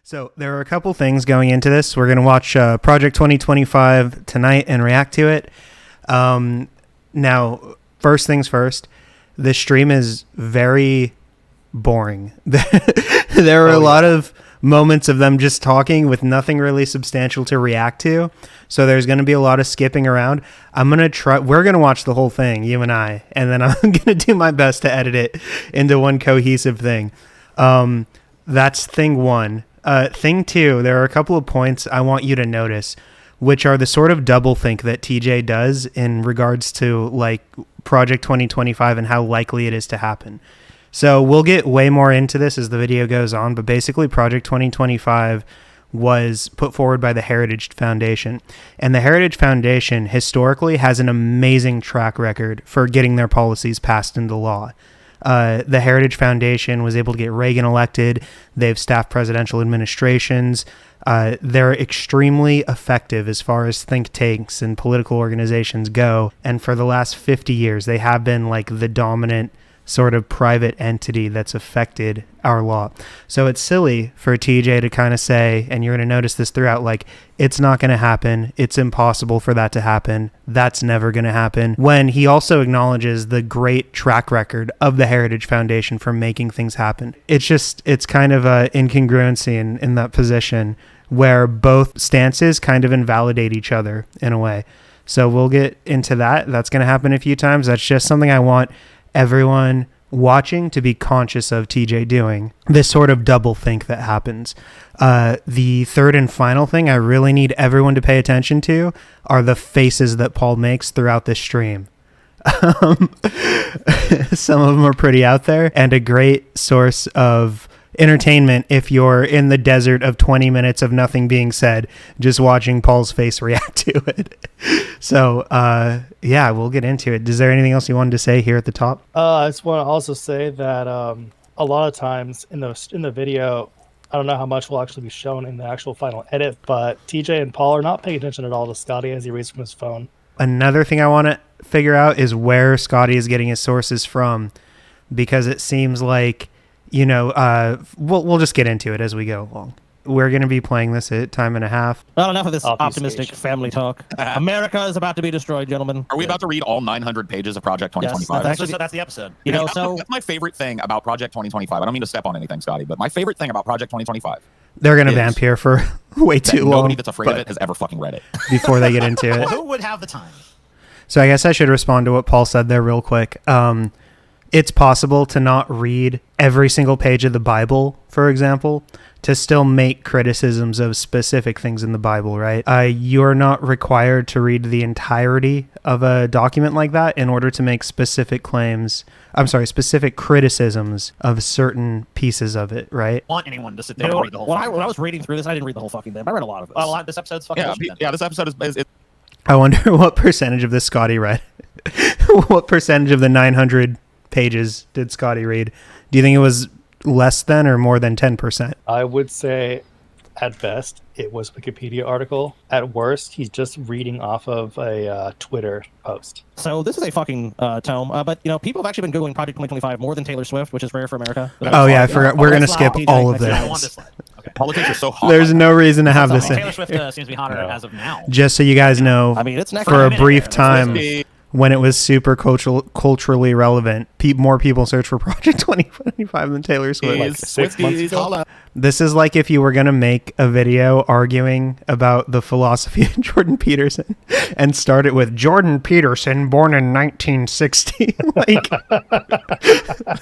So there are a couple things going into this. We're going to watch Project 2025 tonight and react to it. Now, first things first, this stream is very boring. There are a lot of moments of them just talking with nothing really substantial to react to. So there's going to be a lot of skipping around. We're going to watch the whole thing, you and I, and then I'm going to do my best to edit it into one cohesive thing. That's thing one. Thing two, there are a couple of points I want you to notice, which are the sort of doublethink that TJ does in regards to like Project 2025 and how likely it is to happen. So we'll get way more into this as the video goes on, but basically Project 2025 was put forward by the Heritage Foundation. And the Heritage Foundation historically has an amazing track record for getting their policies passed into law. The Heritage Foundation was able to get Reagan elected. They've staffed presidential administrations. They're extremely effective as far as think tanks and political organizations go. And for the last 50 years, they have been like the dominant sort of private entity that's affected our law. So it's silly for TJ to kind of say, and you're going to notice this throughout, like, it's not going to happen. It's impossible for that to happen. That's never going to happen. When he also acknowledges the great track record of the Heritage Foundation for making things happen. It's kind of a incongruency in that position where both stances kind of invalidate each other in a way. So we'll get into that. That's going to happen a few times. That's just something I want everyone watching to be conscious of TJ doing, this sort of double think that happens. The third and final thing I really need everyone to pay attention to are the faces that Paul makes throughout this stream. Some of them are pretty out there and a great source of entertainment if you're in the desert of 20 minutes of nothing being said, just watching Paul's face react to it. So, yeah, we'll get into it. Is there anything else you wanted to say here at the top? I just want to also say that a lot of times in the video, I don't know how much will actually be shown in the actual final edit, but TJ and Paul are not paying attention at all to Scotty as he reads from his phone. Another thing I want to figure out is where Scotty is getting his sources from, because it seems like, you know, we'll just get into it as we go along. We're going to be playing this at time and a half. Well, enough of this optimistic family talk. America is about to be destroyed, gentlemen. Are we about to read all 900 pages of Project 2025? Yes, that's the episode. You know, so that's my favorite thing about Project 2025. I don't mean to step on anything, Scotty, but my favorite thing about Project 2025. They're going to vamp here for way too long. Nobody that's afraid of it has ever fucking read it. Before they get into it. Well, who would have the time? So I guess I should respond to what Paul said there real quick. It's possible to not read every single page of the Bible, for example, to still make criticisms of specific things in the Bible, right? You're not required to read the entirety of a document like that in order to make specific criticisms of certain pieces of it, right? Want anyone to sit there and read the whole thing. When I was reading through this, I didn't read the whole fucking thing. I read a lot of this. Well, this episode's fucking bullshit. Yeah, this episode is I wonder what percentage of this Scotty read. What percentage of the 900 pages did Scotty read? Do you think it was less than or more than 10%? I would say at best it was a Wikipedia article. At worst, he's just reading off of a Twitter post. So this is a fucking tome, but you know, people have actually been Googling Project 2025 more than Taylor Swift, which is rare for America. Oh yeah, I forgot. We're going to skip all of I want this. this slide. Okay. Politics are so hot. There's no reason to have this in. Taylor Swift seems to be hotter as of now. Just so you guys know, I mean, it's next for a brief time when it was super culturally relevant, more people search for Project 2025 than Taylor Swift. Like 6 months ago. This is like if you were going to make a video arguing about the philosophy of Jordan Peterson and start it with Jordan Peterson, born in 1960. Like,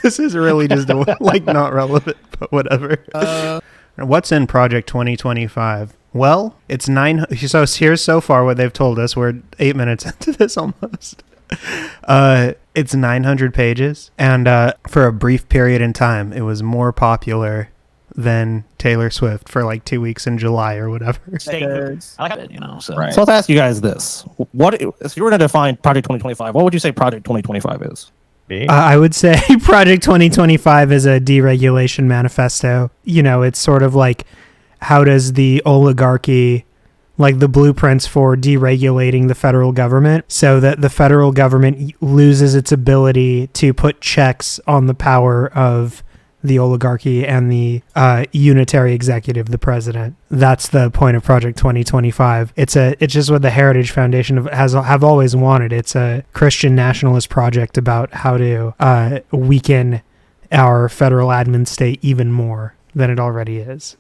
this is really just like not relevant, but whatever. What's in Project 2025? Well, it's 9. So here's so far what they've told us. We're 8 minutes into this almost. It's 900 pages, and for a brief period in time, it was more popular than Taylor Swift for like 2 weeks in July or whatever. I like it, you know. So. Right. So let's ask you guys this: what if you were to define Project 2025? What would you say Project 2025 is? I would say Project 2025 is a deregulation manifesto. You know, it's sort of like, how does the oligarchy, like the blueprints for deregulating the federal government so that the federal government loses its ability to put checks on the power of the oligarchy and the unitary executive, the president. That's the point of Project 2025. It's just what the Heritage Foundation have always wanted. It's a Christian nationalist project about how to weaken our federal admin state even more than it already is.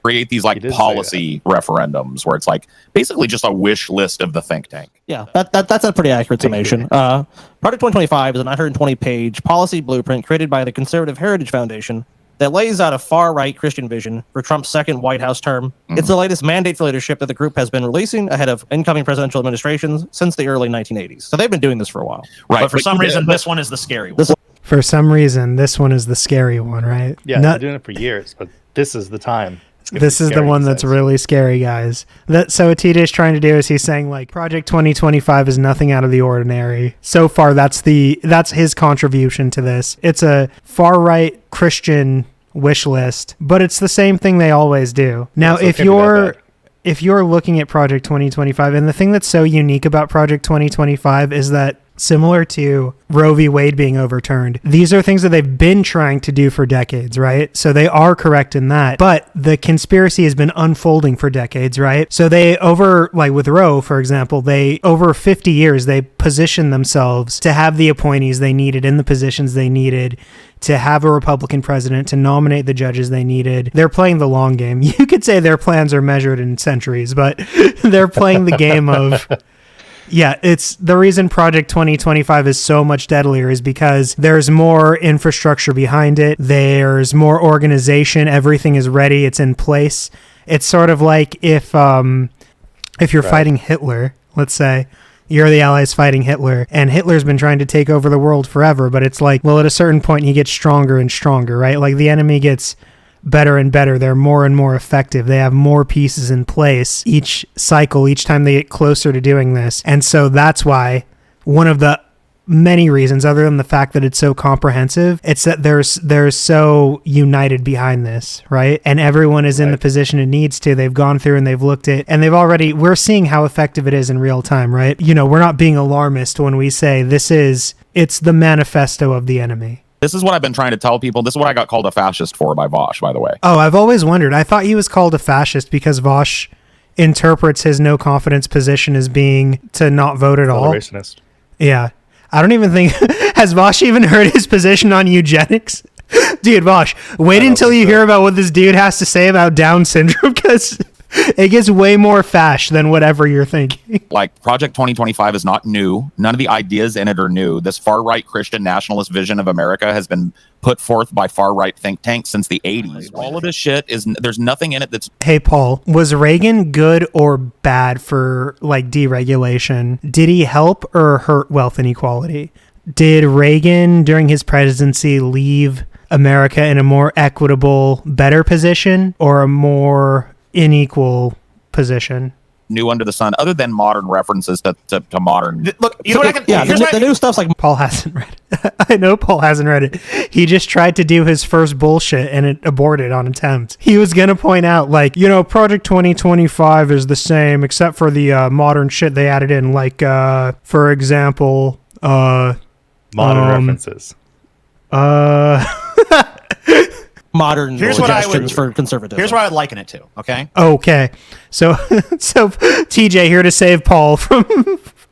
Create these like policy referendums where it's like basically just a wish list of the think tank. Yeah, that's a pretty accurate summation. Project 2025 is a 920-page policy blueprint created by the Conservative Heritage Foundation that lays out a far-right Christian vision for Trump's second White House term. It's the latest mandate for leadership that the group has been releasing ahead of incoming presidential administrations since the early 1980s. So they've been doing this for a while. Right. But for some reason, this one is the scary one. For some reason, this one is the scary one, right? Yeah, they're doing it for years, but this is the time. This is the one that's really scary, guys. So what TJ is trying to do is he's saying like Project 2025 is nothing out of the ordinary. So far, that's his contribution to this. It's a far right Christian wish list, but it's the same thing they always do. Now, if you're looking at Project 2025, and the thing that's so unique about Project 2025 is that similar to Roe v. Wade being overturned, these are things that they've been trying to do for decades, right? So they are correct in that. But the conspiracy has been unfolding for decades, right? So they like with Roe, for example, over 50 years, they positioned themselves to have the appointees they needed in the positions they needed, to have a Republican president, to nominate the judges they needed. They're playing the long game. You could say their plans are measured in centuries, but they're playing the game of... Yeah, it's the reason Project 2025 is so much deadlier is because there's more infrastructure behind it. There's more organization. Everything is ready. It's in place. It's sort of like if you're fighting Hitler, let's say, you're the Allies fighting Hitler, and Hitler's been trying to take over the world forever, but it's like, well, at a certain point, he gets stronger and stronger, right? Like the enemy gets better and better. They're more and more effective. They have more pieces in place each cycle, each time they get closer to doing this. And so that's why one of the many reasons, other than the fact that it's so comprehensive, it's that they're so united behind this, right? And everyone is in the position it needs to. They've gone through and they've looked at, and we're seeing how effective it is in real time, right? You know, we're not being alarmist when we say it's the manifesto of the enemy. This is what I've been trying to tell people. This is what I got called a fascist for by Vosh, by the way. Oh, I've always wondered. I thought he was called a fascist because Vosh interprets his no confidence position as being to not vote at all. Yeah. I don't even think... Has Vosh even heard his position on eugenics? Dude, Vosh, wait until you hear about what this dude has to say about Down syndrome, because it gets way more fash than whatever you're thinking. Like, Project 2025 is not new. None of the ideas in it are new. This far-right Christian nationalist vision of America has been put forth by far-right think tanks since the 80s. All of this shit there's nothing in it that's... Hey, Paul, was Reagan good or bad for, like, deregulation? Did he help or hurt wealth inequality? Did Reagan, during his presidency, leave America in a more equitable, better position, or a more unequal position? New under the sun, other than modern references to modern... Look, you know what I can... Yeah, the new stuff's like... Paul hasn't read it. I know Paul hasn't read it. He just tried to do his first bullshit and it aborted on attempt. He was going to point out, like, you know, Project 2025 is the same except for the modern shit they added in. Like, for example... modern references. Modern suggestions for conservatism. Here's what I'd liken it to, okay? Okay. So TJ here to save Paul from...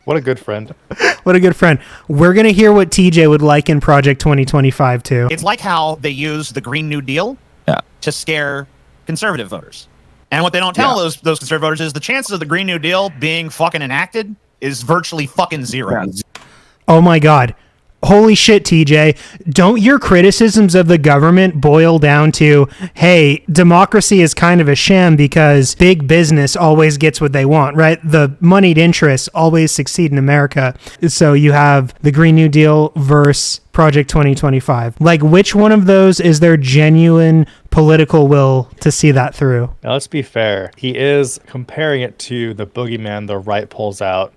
What a good friend. What a good friend. We're going to hear what TJ would like in Project 2025 too. It's like how they use the Green New Deal to scare conservative voters. And what they don't tell those conservative voters is the chances of the Green New Deal being fucking enacted is virtually fucking zero. Oh my God. Holy shit, TJ. Don't your criticisms of the government boil down to, hey, democracy is kind of a sham because big business always gets what they want, right? The moneyed interests always succeed in America. So you have the Green New Deal versus Project 2025. Like, which one of those is there genuine political will to see that through? Now, let's be fair. He is comparing it to the boogeyman the right pulls out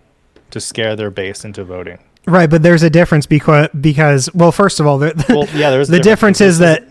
to scare their base into voting. Right, but there's a difference because well, first of all, the difference is that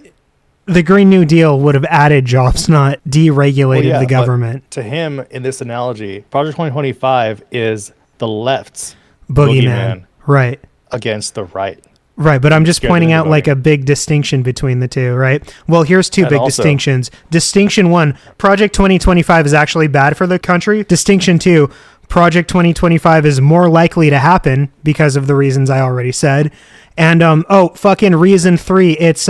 the Green New Deal would have added jobs, not deregulated the government. To him, in this analogy, Project 2025 is the left's boogeyman, right, against the right. Right, but I'm just Scared pointing out everybody. like a big distinction between the two, right? Well, here's two And big also- distinctions. Distinction one, Project 2025 is actually bad for the country. Distinction two, Project 2025 is more likely to happen because of the reasons I already said. And fucking reason three, it's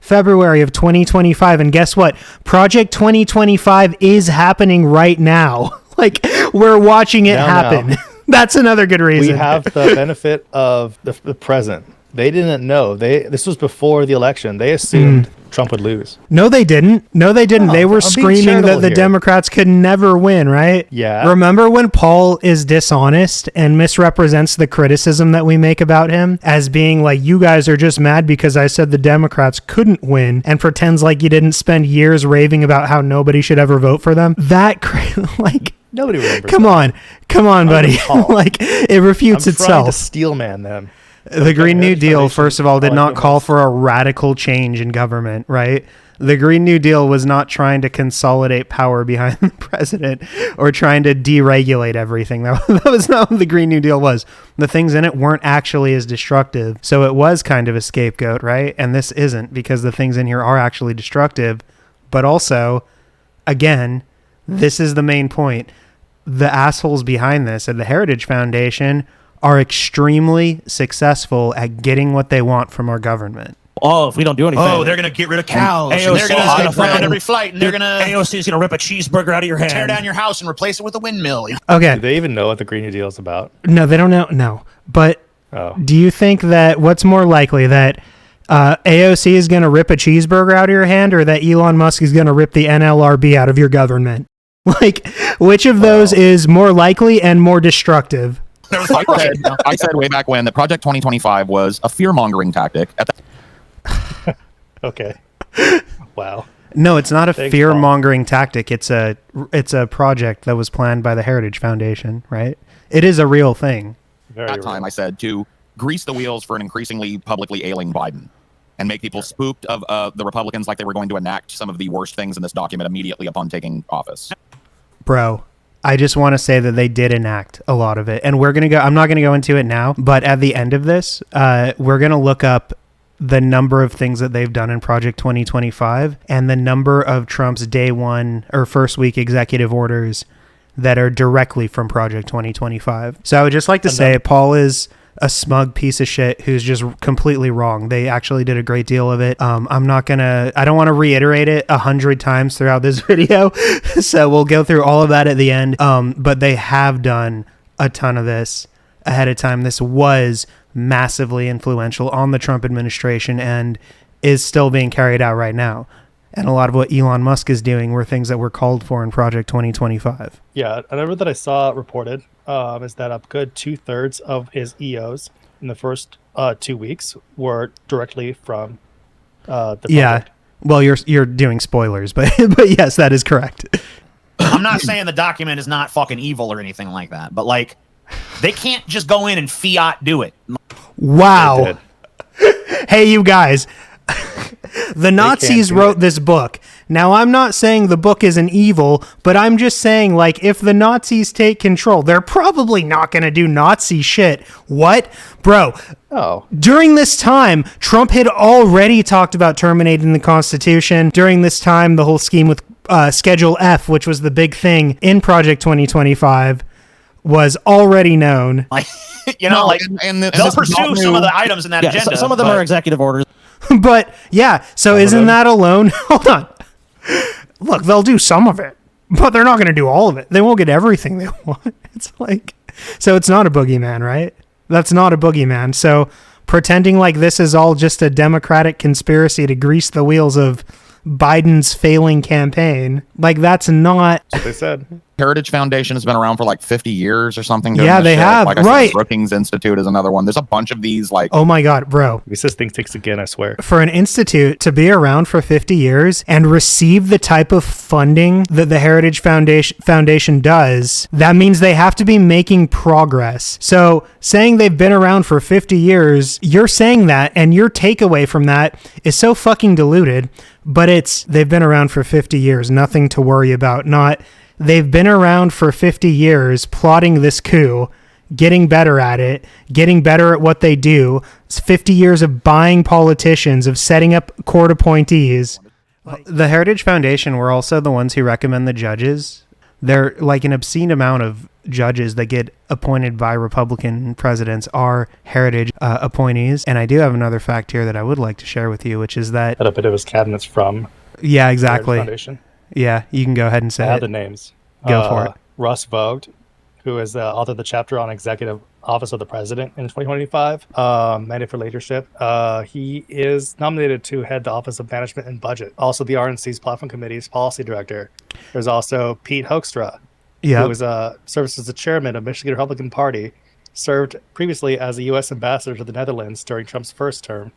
February of 2025, and guess what? Project 2025 is happening right now. Like, we're watching it Now. happen. That's another good reason. We have the benefit of the present. They didn't know. This was before the election. They assumed Trump would lose. No, they didn't. No, they didn't. No, They were I'm being screaming that charitable the here. Democrats could never win, right? Yeah. Remember when Paul is dishonest and misrepresents the criticism that we make about him as being like, you guys are just mad because I said the Democrats couldn't win, and pretends like you didn't spend years raving about how nobody should ever vote for them? Like, Nobody remembers. come on, buddy. Paul. Like, it refutes I'm trying to itself. steel man them. The Green New Heritage Deal, Foundation, first of all, did all I not do call is- for a radical change in government, right? The Green New Deal was not trying to consolidate power behind the president or trying to deregulate everything. That was not what the Green New Deal was. The things in it weren't actually as destructive. So it was kind of a scapegoat, right? And this isn't, because the things in here are actually destructive. But also, again, this is the main point. The assholes behind this at the Heritage Foundation are extremely successful at getting what they want from our government. Oh, if we don't do anything. Oh, they're gonna get rid of cows. AOC And they're is gonna gonna fly find- on every flight, and they're gonna AOC is going to rip a cheeseburger out of your hand. tear down your house and replace it with a windmill. Okay. Do they even know what the Green New Deal is about? No, they don't know. No. But Oh. do you think that what's more likely, that AOC is going to rip a cheeseburger out of your hand, or that Elon Musk is going to rip the NLRB out of your government? Like, which of those is more likely and more destructive? I said way back when that Project 2025 was a fear-mongering tactic. Okay. Wow. No, it's not a Thanks, fear-mongering tactic. It's a project that was planned by the Heritage Foundation, right? It is a real thing. Very That time real. I said to grease the wheels for an increasingly publicly ailing Biden and make people spooked of the Republicans like they were going to enact some of the worst things in this document immediately upon taking office. Bro, I just want to say that they did enact a lot of it. And I'm not going to go into it now, but at the end of this, we're going to look up the number of things that they've done in Project 2025 and the number of Trump's day one or first week executive orders that are directly from Project 2025. So I would just like to say Paul is a smug piece of shit who's just completely wrong. They actually did a great deal of it. I don't want to reiterate it 100 times throughout this video. So we'll go through all of that at the end. But they have done a ton of this ahead of time. This was massively influential on the Trump administration and is still being carried out right now. And a lot of what Elon Musk is doing were things that were called for in Project 2025. Yeah, a number that I saw reported is that a good 2/3 of his EOs in the first 2 weeks were directly from the Yeah. project. Well, you're doing spoilers, but yes, that is correct. I'm not saying the document is not fucking evil or anything like that, but like, they can't just go in and fiat do it. Wow. They Hey, you guys. The Nazis do wrote it. this book. Now, I'm not saying the book isn't evil, but I'm just saying, like, if the Nazis take control, they're probably not going to do Nazi shit. What? Bro, Oh, during this time, Trump had already talked about terminating the Constitution. During this time, the whole scheme with Schedule F, which was the big thing in Project 2025, was already known. Like, you know, like and they'll this is pursue not some new. of the items in that Yeah, agenda. some of them but are executive orders. But yeah, so isn't them. that alone? Hold on. Look, they'll do some of it, but they're not going to do all of it. They won't get everything they want. It's like, so it's not a boogeyman, right? That's not a boogeyman. So pretending like this is all just a Democratic conspiracy to grease the wheels of Biden's failing campaign, like that's not. that's what they said. Heritage Foundation has been around for like 50 years or something. Yeah, doing this they shit. have, Like I right. said, Brookings Institute is another one. There's a bunch of these like Oh my God, bro. He says think takes again, I swear. For an institute to be around for 50 years and receive the type of funding that the Heritage Foundation does, that means they have to be making progress. So saying they've been around for 50 years, you're saying that, and your takeaway from that is so fucking diluted, but it's they've been around for 50 years, nothing to worry about. Not they've been around for 50 years plotting this coup getting better at it, getting better at what they do. It's 50 years of buying politicians, of setting up court appointees. The Heritage Foundation were also the ones who recommend the judges. They're like an obscene amount of judges that get appointed by Republican presidents are Heritage appointees. And I do have another fact here that I would like to share with you, which is that a bit of his cabinets from yeah, exactly. Heritage Foundation. Yeah, you can go ahead and say I have it. the names. Go for it. Russ Vogt, who is the author of the chapter on Executive Office of the President in 2025, Mandate for Leadership. He is nominated to head the Office of Management and Budget. Also, the RNC's Platform Committee's Policy Director. There's also Pete Hoekstra, who was serves as the chairman of Michigan Republican Party, served previously as a U.S. ambassador to the Netherlands during Trump's first term.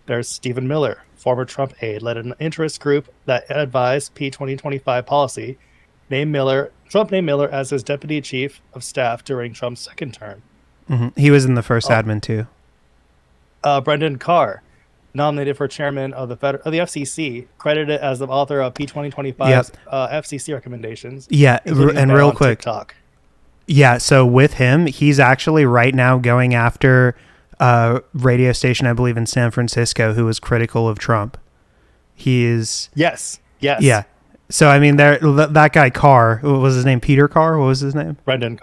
There's Stephen Miller, former Trump aide, led an interest group that advised P-2025 policy. Trump named Miller as his deputy chief of staff during Trump's second term. Mm-hmm. He was in the first admin too. Brendan Carr, nominated for chairman of the FCC, credited as the author of P-2025's FCC recommendations. Yeah, and real quick. TikTok. Yeah, so with him, he's actually right now going after a radio station, I believe, in San Francisco, who was critical of Trump. He is... Yes. Yeah. So, I mean, that guy Carr, what was his name? Peter Carr? What was his name? Brendan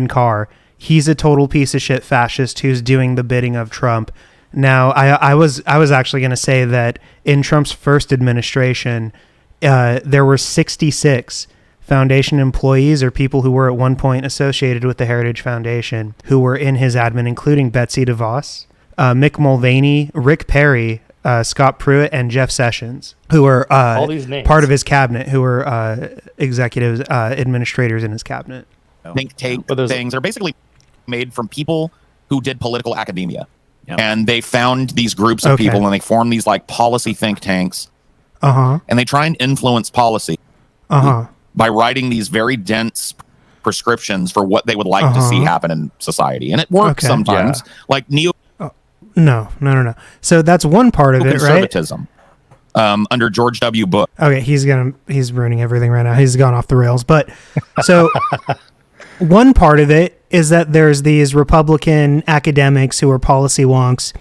Carr. He's a total piece of shit fascist who's doing the bidding of Trump. Now, I was actually going to say that in Trump's first administration, there were 66 foundation employees or people who were at one point associated with the Heritage Foundation who were in his admin, including Betsy DeVos, Mick Mulvaney, Rick Perry, Scott Pruitt, and Jeff Sessions, who were all these names. Part of his cabinet, who were executives, administrators in his cabinet. Think tank things are basically made from people who did political academia. Yep. And they found these groups of people and they formed these like policy think tanks. And they try and influence policy by writing these very dense prescriptions for what they would like to see happen in society. And it works sometimes. Like No. So that's one part of it, right? Conservatism under George W. Bush. Okay, he's ruining everything right now. He's gone off the rails. But so one part of it is that there's these Republican academics who are policy wonks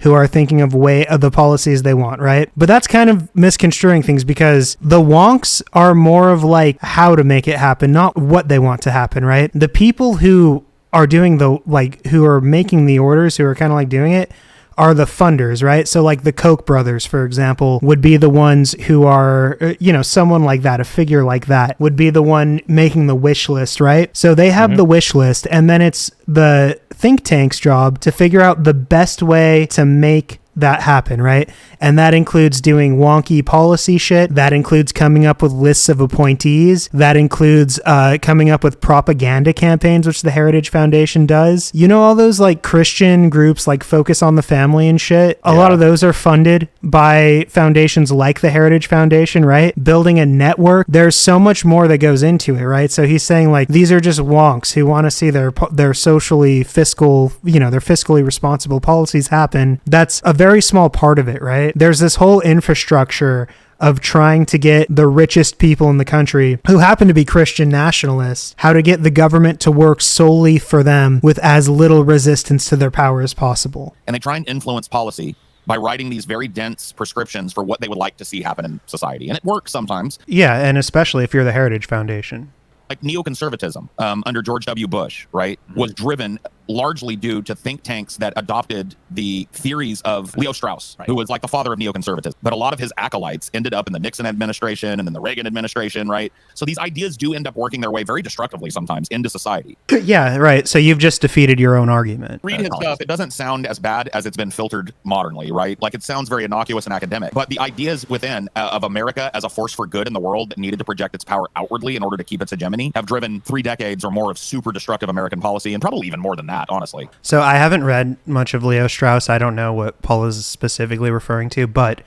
who are thinking of the policies they want, right? But that's kind of misconstruing things because the wonks are more of like how to make it happen, not what they want to happen, right? The people who are doing who are making the orders, who are kind of like doing it, are the funders, right? So like the Koch brothers, for example, would be the ones who are, someone like that, a figure like that would be the one making the wish list, right? So they have the wish list, and then it's the think tank's job to figure out the best way to make that happen, right? And that includes doing wonky policy shit. That includes coming up with lists of appointees. That includes coming up with propaganda campaigns, which the Heritage Foundation does. You know, all those like Christian groups like Focus on the Family and shit. A lot of those are funded by foundations like the Heritage Foundation, right? Building a network. There's so much more that goes into it, right? So he's saying like these are just wonks who want to see their socially fiscal, their fiscally responsible policies happen. That's a very small part of it, right? There's this whole infrastructure of trying to get the richest people in the country who happen to be Christian nationalists, how to get the government to work solely for them with as little resistance to their power as possible. And they try and influence policy by writing these very dense prescriptions for what they would like to see happen in society. And it works sometimes. Yeah, and especially if you're the Heritage Foundation. Like neoconservatism under George W. Bush, right, was driven largely due to think tanks that adopted the theories of Leo Strauss, who was like the father of neoconservatism. But a lot of his acolytes ended up in the Nixon administration and then the Reagan administration, right? So these ideas do end up working their way very destructively sometimes into society. Yeah, right. So you've just defeated your own argument. Read his stuff. It doesn't sound as bad as it's been filtered modernly, right? Like it sounds very innocuous and academic. But the ideas within of America as a force for good in the world that needed to project its power outwardly in order to keep its hegemony have driven 3 decades or more of super destructive American policy, and probably even more than that, honestly. So I haven't read much of Leo Strauss. I don't know what Paul is specifically referring to, but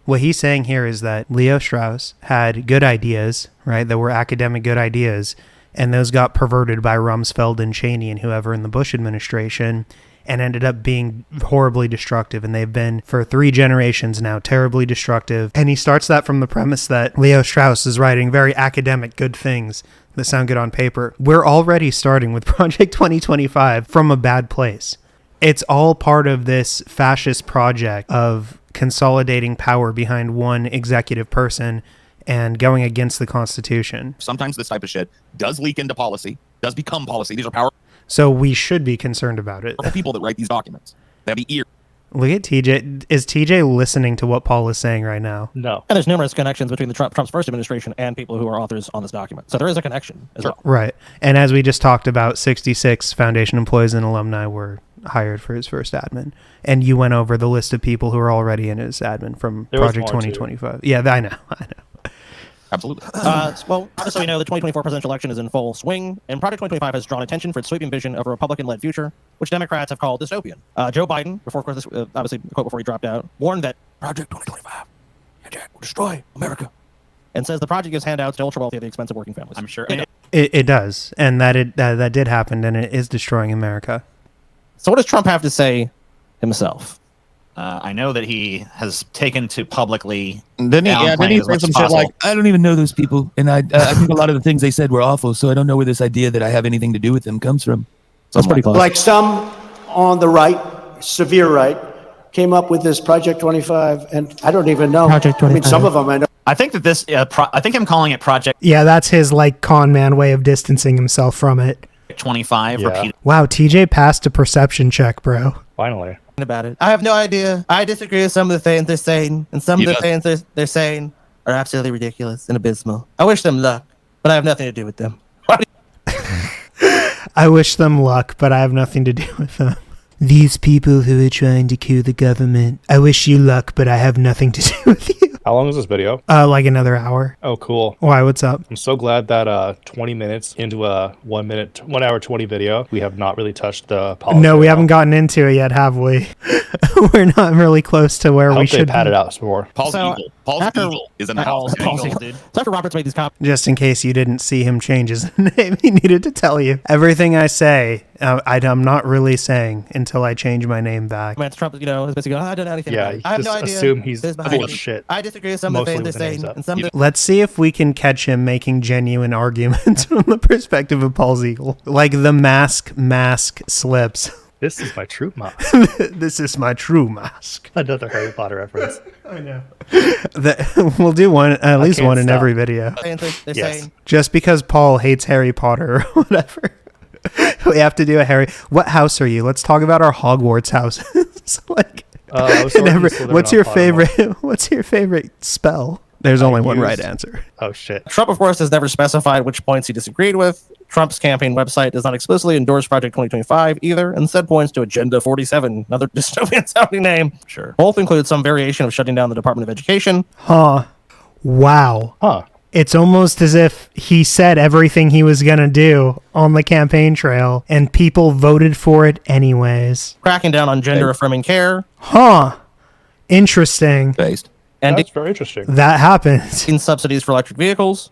what he's saying here is that Leo Strauss had good ideas, right? That were academic good ideas, and those got perverted by Rumsfeld and Cheney and whoever in the Bush administration. and ended up being horribly destructive. And they've been, for 3 generations now, terribly destructive. And he starts that from the premise that Leo Strauss is writing very academic, good things that sound good on paper. We're already starting with Project 2025 from a bad place. It's all part of this fascist project of consolidating power behind one executive person and going against the Constitution. Sometimes this type of shit does leak into policy, does become policy. These are powerful So we should be concerned about it. people that write these documents. They have the ear. Look at TJ. Is TJ listening to what Paul is saying right now? No. And there's numerous connections between the Trump's first administration and people who are authors on this document. So there is a connection as well. Right. And as we just talked about, 66 foundation employees and alumni were hired for his first admin. And you went over the list of people who are already in his admin from There was Project more, too. 2025. Yeah, I know. Absolutely. Well, just so you know, the 2024 presidential election is in full swing, and Project 2025 has drawn attention for its sweeping vision of a Republican-led future, which Democrats have called dystopian. Joe Biden, before of course, this, obviously, a quote before he dropped out, warned that Project 2025 will destroy America, and says the project gives handouts to ultra-wealthy at the expense of working families. I'm sure. It does. And that did happen, and it is destroying America. So what does Trump have to say himself? I know that he has taken to publicly. Then he downplaying as said much some as shit like, possible. I don't even know those people. And I think a lot of the things they said were awful. So I don't know where this idea that I have anything to do with them comes from. That's pretty close. Like some on the right, severe right, came up with this Project 25, and I don't even know. Project I mean, 25. some of them I know. I think that this. I think him calling it Project Yeah, that's his like con man way of distancing himself from it. 25 Yeah. repeated. Wow, TJ passed a perception check, bro. Finally. About it. I have no idea. I disagree with some of the things they're saying, and some of the things they're saying are absolutely ridiculous and abysmal. I wish them luck, but I have nothing to do with them. I wish them luck, but I have nothing to do with them. These people who are trying to coup the government, I wish you luck, but I have nothing to do with you. How long is this video? Like another hour. Oh, cool. Why, what's up? I'm so glad that 20 minutes into a 1 hour 20 video, we have not really touched the policy. No, we at all. haven't gotten into it yet, have we? We're not really close to where I we hope they should pat be. it out some more. Paul's So, evil. Paul's after- evil is in the house. Paul's evil. dude. So after Roberts made these comments, Just in case you didn't see him change his name, he needed to tell you. Everything I say, I'm not really saying until I change my name back. Trump, is basically going, I don't know anything Yeah, about it. I have just no idea. assume he's This is full behind of it. shit. I disagree with some of the Mostly things they're with the names saying, up. and some of the Let's see if we can catch him making genuine arguments from the perspective of Paul Ziegel. Like the mask slips. This is my true mask. This is my true mask. Another Harry Potter reference. I know. We'll do one, at least can't one in stop. every video. things they're Yes. saying. Just because Paul hates Harry Potter or whatever. We have to do a Harry. What house are you? Let's talk about our Hogwarts houses. Like, I was sorry to what's your favorite? What's your favorite spell? There's only one right used- answer. Oh, shit. Trump, of course, has never specified which points he disagreed with. Trump's campaign website does not explicitly endorse Project 2025 either, and instead points to Agenda 47, another dystopian sounding name. Sure. Both include some variation of shutting down the Department of Education. Huh. Wow. Huh. It's almost as if he said everything he was going to do on the campaign trail, and people voted for it anyways. Cracking down on gender affirming care, Huh. Interesting. Based. and That's very interesting. That happens. in subsidies for electric vehicles,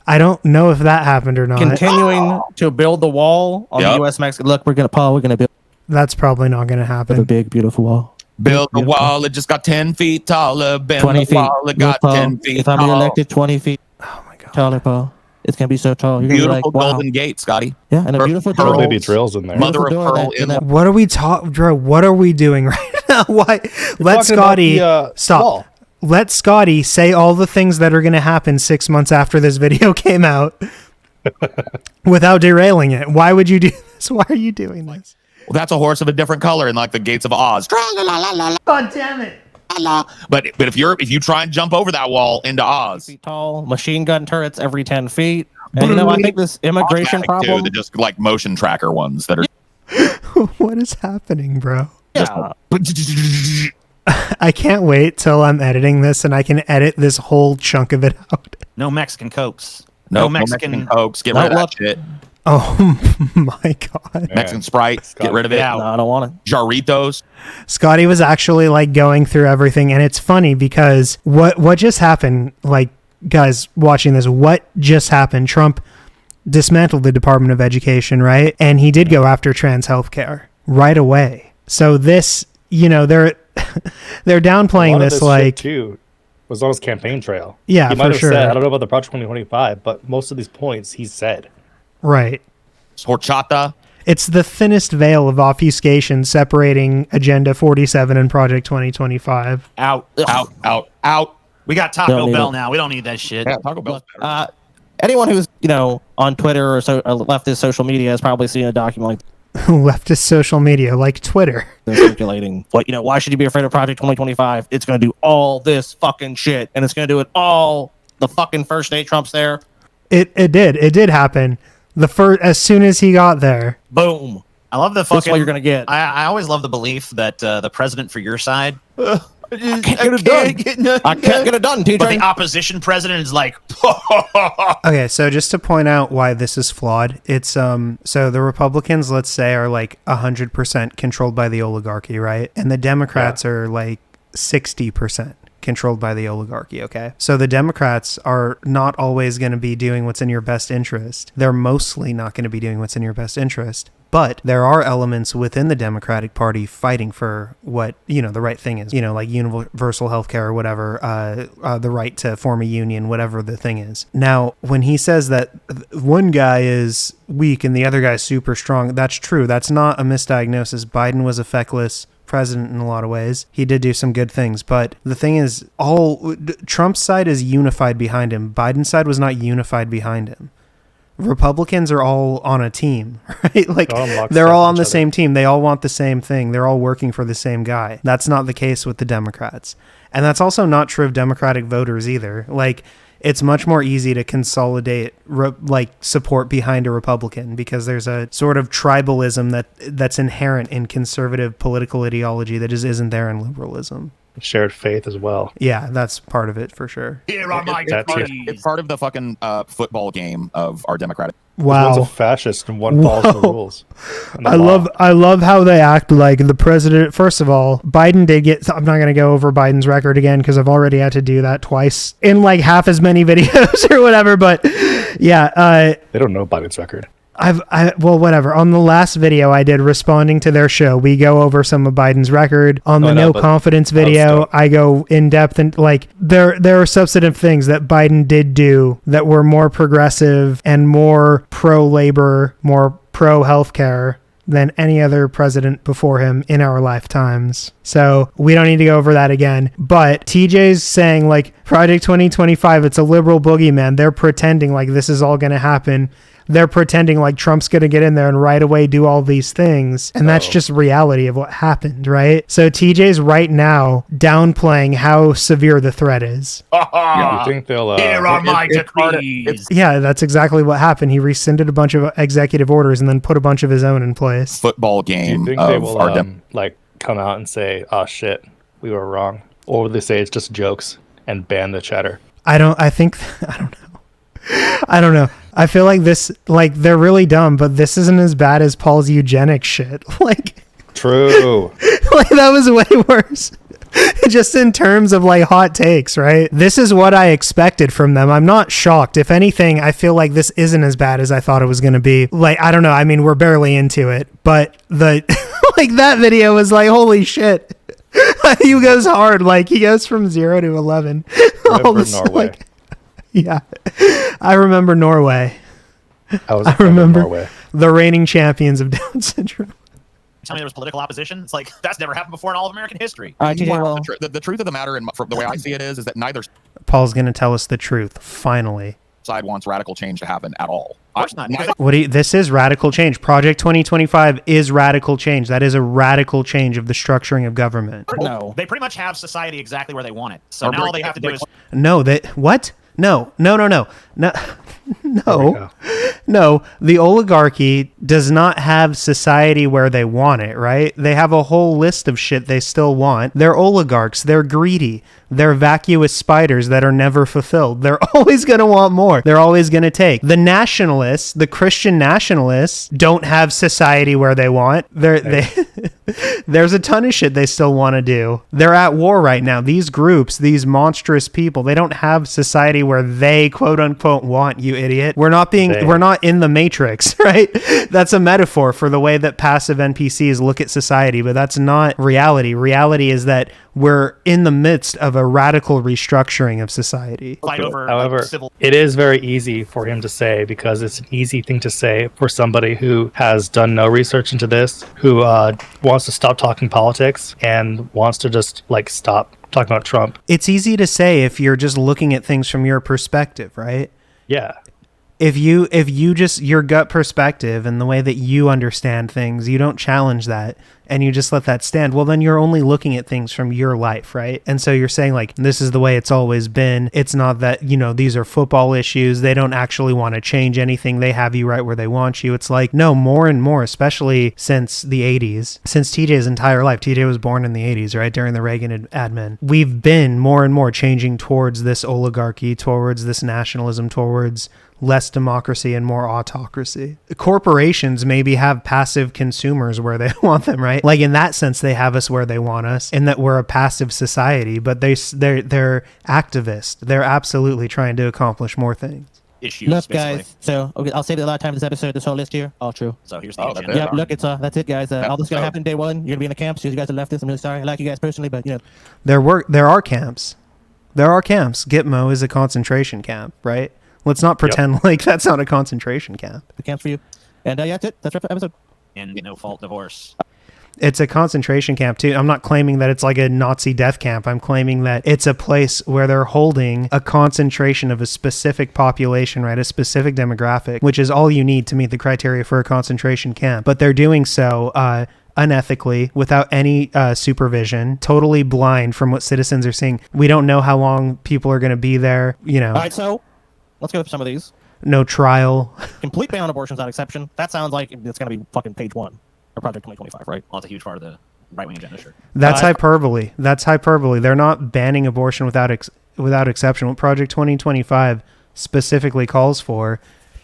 I don't know if that happened or not. continuing to build the wall on the Yep. U.S.-Mexico. Look, we're gonna build That's probably not going to a happen. big, beautiful wall. Build the wall. It just got 10 feet taller. Bend 20 the feet. wall. It got Paul, 10 feet if I'm tall. elected, 20 feet Oh my God. taller, Paul. It's gonna be so tall. You're gonna be Beautiful like, wow. golden gate, Scotty. Yeah, and a beautiful Pearl. door. Maybe it's rails in there. Mother of Beautiful door pearl that- in that- What are we talking, Drew? What are we doing right now? Why? Let talking about Scotty the, stop. wall. Let Scotty say all the things that are going to happen 6 months after this video came out without derailing it. Why would you do this? Why are you doing this? Well, that's a horse of a different color in like the gates of Oz. God damn it! But if you try and jump over that wall into Oz, feet tall, machine gun turrets every 10 feet. And I think this immigration automatic, too, problem. they're just like motion tracker ones that are. What is happening, bro? Yeah. I can't wait till I'm editing this and I can edit this whole chunk of it out. No Mexican cokes. No No Mexican Mexican. Cokes. Get No, rid of look. that shit. Oh my God. Mexican Sprite. Get rid of it. Yeah. No, I don't want it. Jarritos. Scotty was actually like going through everything, and it's funny because what just happened, like guys watching this, what just happened? Trump dismantled the Department of Education, right? And he did go after trans healthcare right away. So this, they're downplaying this shit like too was on his campaign trail. Yeah, he might for have sure. said, I don't know about the Project 2025, but most of these points he said. Right. Horchata. It's the thinnest veil of obfuscation separating Agenda 47 and Project 2025. Out. We got Don't Taco need Bell it. now. We don't need that shit. Yeah, Taco Bell's better. Anyone who's on Twitter or leftist social media has probably seen a document Leftist social media like Twitter. like this circulating. Why should you be afraid of Project 2025? It's going to do all this fucking shit, and it's going to do it all the fucking first day Trump's there. It did happen. As soon as he got there. Boom. I love the That's fucking. what you're going to get. I always love the belief that the president for your side, I can't get it done, TJ. but the opposition president is like, Okay, so just to point out why this is flawed, it's so the Republicans, let's say, are like 100% controlled by the oligarchy, right? And the Democrats are like 60% controlled by the oligarchy, okay? So the Democrats are not always going to be doing what's in your best interest. They're mostly not going to be doing what's in your best interest. But there are elements within the Democratic Party fighting for what, the right thing is, like universal health care or whatever, the right to form a union, whatever the thing is. Now, when he says that one guy is weak and the other guy is super strong, that's true. That's not a misdiagnosis. Biden was a feckless president in a lot of ways. He did do some good things, but the thing is, Trump's side is unified behind him. Biden's side was not unified behind him. Republicans are all on a team, right? Like they're all on the same team. They all want the same thing. They're all working for the same guy. That's not the case with the Democrats. And that's also not true of Democratic voters either. Like it's much more easy to consolidate support behind a Republican because there's a sort of tribalism that's inherent in conservative political ideology that just isn't there in liberalism. Shared faith as well. Yeah, that's part of it for sure. here are my It's part of the fucking football game of our Democratic. One's a Wow. fascist and one follows the rules. and the I law. love how they act like the president. First of all, Biden did get, I'm not going to go over Biden's record again because I've already had to do that twice in like half as many videos or whatever. But yeah, They don't know Biden's record. well, whatever. On the last video I did responding to their show, we go over some of Biden's record. On the no confidence video, I go in depth and like there are substantive things that Biden did do that were more progressive and more pro labor, more pro healthcare than any other president before him in our lifetimes. So we don't need to go over that again. But TJ's saying like Project 2025, it's a liberal boogeyman. They're pretending like this is all going to happen. They're pretending like Trump's going to get in there and right away do all these things. And that's just reality of what happened, right? So TJ's right now downplaying how severe the threat is. You think they'll... here are my decrees. Yeah, that's exactly what happened. He rescinded a bunch of executive orders and then put a bunch of his own in place. Football Do game you think of they will our come out and say, oh shit, we were wrong? Or will they say it's just jokes and ban the chatter? I don't know. I feel like this, like they're really dumb, but this isn't as bad as Paul's eugenics shit. Like, True. like that was way worse. Just in terms of like hot takes, right? This is what I expected from them. I'm not shocked. If anything, I feel like this isn't as bad as I thought it was going to be. Like, I don't know. I mean, we're barely into it, but the like that video was like, holy shit. He goes hard. Like he goes from 0 to 11. Remember Norway. Yeah, I remember Norway. I remember Norway. The reigning champions of Down syndrome. Tell me there was political opposition. It's like that's never happened before in all of American history. The truth of the matter, and from the way I see it, is that neither Paul's going to tell us the truth, finally. side wants radical change to happen at all. Of course not. This is radical change. Project 2025 is radical change. That is a radical change of the structuring of government. No. They pretty much have society exactly where they want it. So now all they have to do is No, what? No. No. The oligarchy does not have society where they want it, right? They have a whole list of shit they still want. They're oligarchs. They're greedy. They're vacuous spiders that are never fulfilled. They're always going to want more. They're always going to take. The nationalists, the Christian nationalists, don't have society where they want. There's a ton of shit they still want to do. They're at war right now. These groups, these monstrous people, they don't have society where they quote unquote want, you idiot. We're not in the Matrix, right? That's a metaphor for the way that passive NPCs look at society, but that's not reality. Reality is that we're in the midst of a radical restructuring of society. However, it is very easy for him to say, because it's an easy thing to say for somebody who has done no research into this, who wants to stop talking politics and wants to just like stop talking about Trump. It's easy to say if you're just looking at things from your perspective, right? Yeah. If you just your gut perspective and the way that you understand things, you don't challenge that and you just let that stand, well, then you're only looking at things from your life, right? And so you're saying like, this is the way it's always been. It's not that, these are football issues. They don't actually want to change anything. They have you right where they want you. It's like, no, more and more, especially since the 80s, since TJ's entire life. TJ was born in the 80s, right? During the Reagan admin. We've been more and more changing towards this oligarchy, towards this nationalism, towards less democracy and more autocracy. Corporations maybe have passive consumers where they want them, right? Like in that sense, they have us where they want us, in that we're a passive society, but they're activists. They're absolutely trying to accomplish more things. Issues, look, basically. guys. So I'll say that a lot of times this episode, this whole list here, all true. So here's the agenda. Yeah, look, that's it, guys. All this is gonna happen day one. You're gonna be in the camps. You guys have left this. I'm really sorry. I like you guys personally, but there are camps. There are camps. Gitmo is a concentration camp, right? Let's not pretend like that's not a concentration camp. The camps for you. And that's it. That's right for the episode. And no fault divorce. It's a concentration camp too. I'm not claiming that it's like a Nazi death camp. I'm claiming that it's a place where they're holding a concentration of a specific population, right? A specific demographic, which is all you need to meet the criteria for a concentration camp. But they're doing so unethically, without any supervision, totally blind from what citizens are seeing. We don't know how long people are going to be there, All right, so let's go through some of these. No trial. Complete ban on abortion without exception. That sounds like it's going to be fucking page 1 of Project 2025, right? Well, it's a huge part of the right-wing agenda, sure. That's hyperbole. That's hyperbole. They're not banning abortion without exception. What Project 2025 specifically calls for